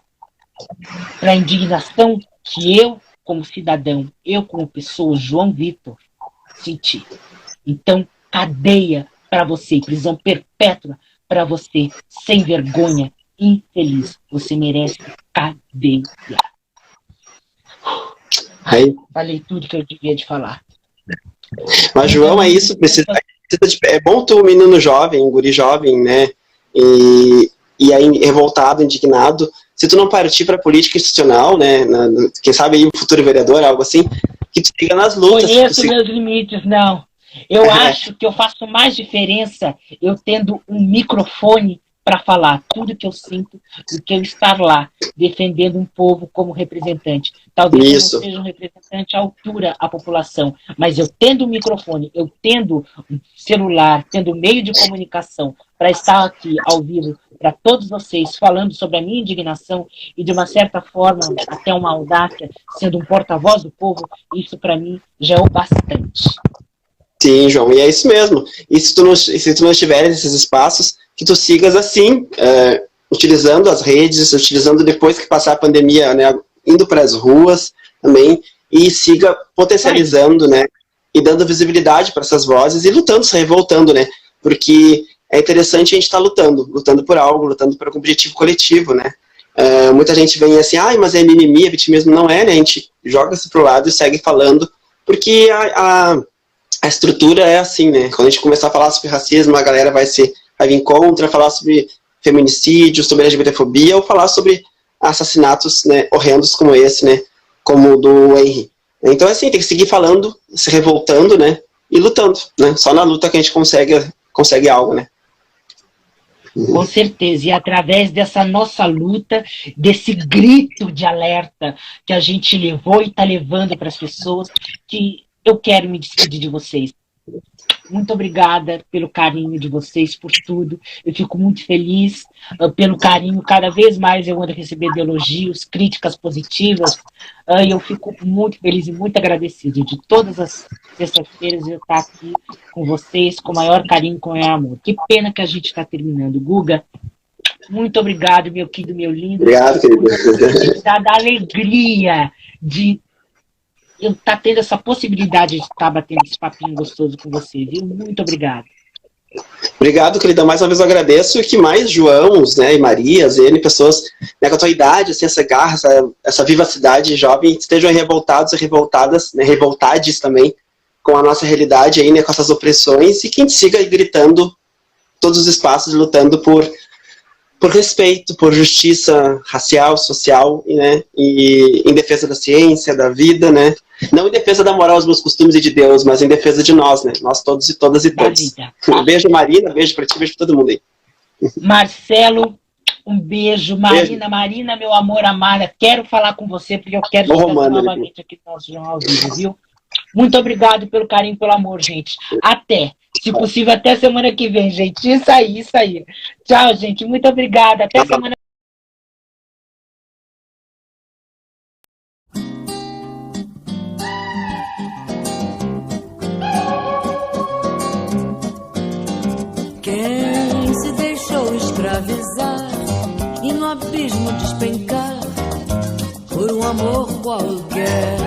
para a indignação que eu, como cidadão, eu como pessoa, João Vitor, senti. Então, cadeia para você, prisão perpétua para você, sem vergonha, infeliz. Você merece cadeia. Aí. Falei tudo que eu devia de falar. Mas, João, é isso. É bom tu, menino jovem, um guri jovem, né? E aí, revoltado, indignado. Se tu não partir para política institucional, né? Quem sabe aí um futuro vereador, algo assim, que tu siga nas lutas. Conheço meus limites, não. Eu acho que eu faço mais diferença eu tendo um microfone para falar tudo que eu sinto do que eu estar lá defendendo um povo como representante. Talvez eu não seja um representante à altura à população, mas eu tendo um microfone, eu tendo um celular, tendo um meio de comunicação para estar aqui ao vivo para todos vocês, falando sobre a minha indignação e, de uma certa forma, até uma audácia, sendo um porta-voz do povo, isso para mim já é o bastante. Sim, João, e é isso mesmo. E se tu não estiver nesses espaços, que tu sigas assim, utilizando as redes, utilizando depois que passar a pandemia, né, indo para as ruas também, e siga potencializando, né, e dando visibilidade para essas vozes e lutando, se revoltando, né, porque é interessante a gente estar lutando por algo, lutando por um objetivo coletivo, né. Muita gente vem assim, mas é mimimi, é vitimismo. Não é, né, a gente joga-se pro lado e segue falando, porque a estrutura é assim, né? Quando a gente começar a falar sobre racismo, a galera vai vir contra, falar sobre feminicídio, sobre LGBTfobia, ou falar sobre assassinatos, né, horrendos como esse, né? Como o do Henry. Então, assim, tem que seguir falando, se revoltando, né? E lutando, né? Só na luta que a gente consegue algo, né? Com certeza, e através dessa nossa luta, desse grito de alerta que a gente levou e está levando para as pessoas, que eu quero me despedir de vocês. Muito obrigada pelo carinho de vocês, por tudo. Eu fico muito feliz pelo carinho. Cada vez mais eu ando recebendo elogios, críticas positivas. E eu fico muito feliz e muito agradecido de todas as sextas-feiras eu estar aqui com vocês, com o maior carinho, com o maior amor. Que pena que a gente está terminando. Guga, muito obrigado, meu querido, meu lindo. Obrigado, querido. Da alegria de eu estar tendo essa possibilidade de estar batendo esse papinho gostoso com você, viu? Muito obrigado. Obrigado, querida. Mais uma vez eu agradeço que mais Joãos, né, e Marias, pessoas, né, com a tua idade, assim, essa garra, essa vivacidade jovem, estejam revoltados e revoltadas, né, revoltades também, com a nossa realidade aí, né, com essas opressões, e que a gente siga aí gritando todos os espaços, lutando por respeito, por justiça racial, social, né, e em defesa da ciência, da vida, né, não em defesa da moral, dos meus costumes e de Deus, mas em defesa de nós, né, nós todos e todas e todos. Beijo, Marina, beijo pra ti, beijo pra todo mundo aí. Marcelo, um beijo. Marina, Marina, meu amor, Amália, quero falar com você, porque eu quero te novamente aqui no nosso Jornal ao Vivo, viu? Muito obrigado pelo carinho, pelo amor, gente. Até. Se possível, até semana que vem, gente. Isso aí, isso aí. Tchau, gente. Muito obrigada. Até semana Quem se deixou escravizar e no abismo despencar por um amor qualquer.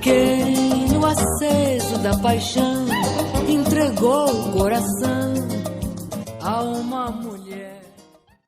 Quem no aceso da paixão entregou o coração a uma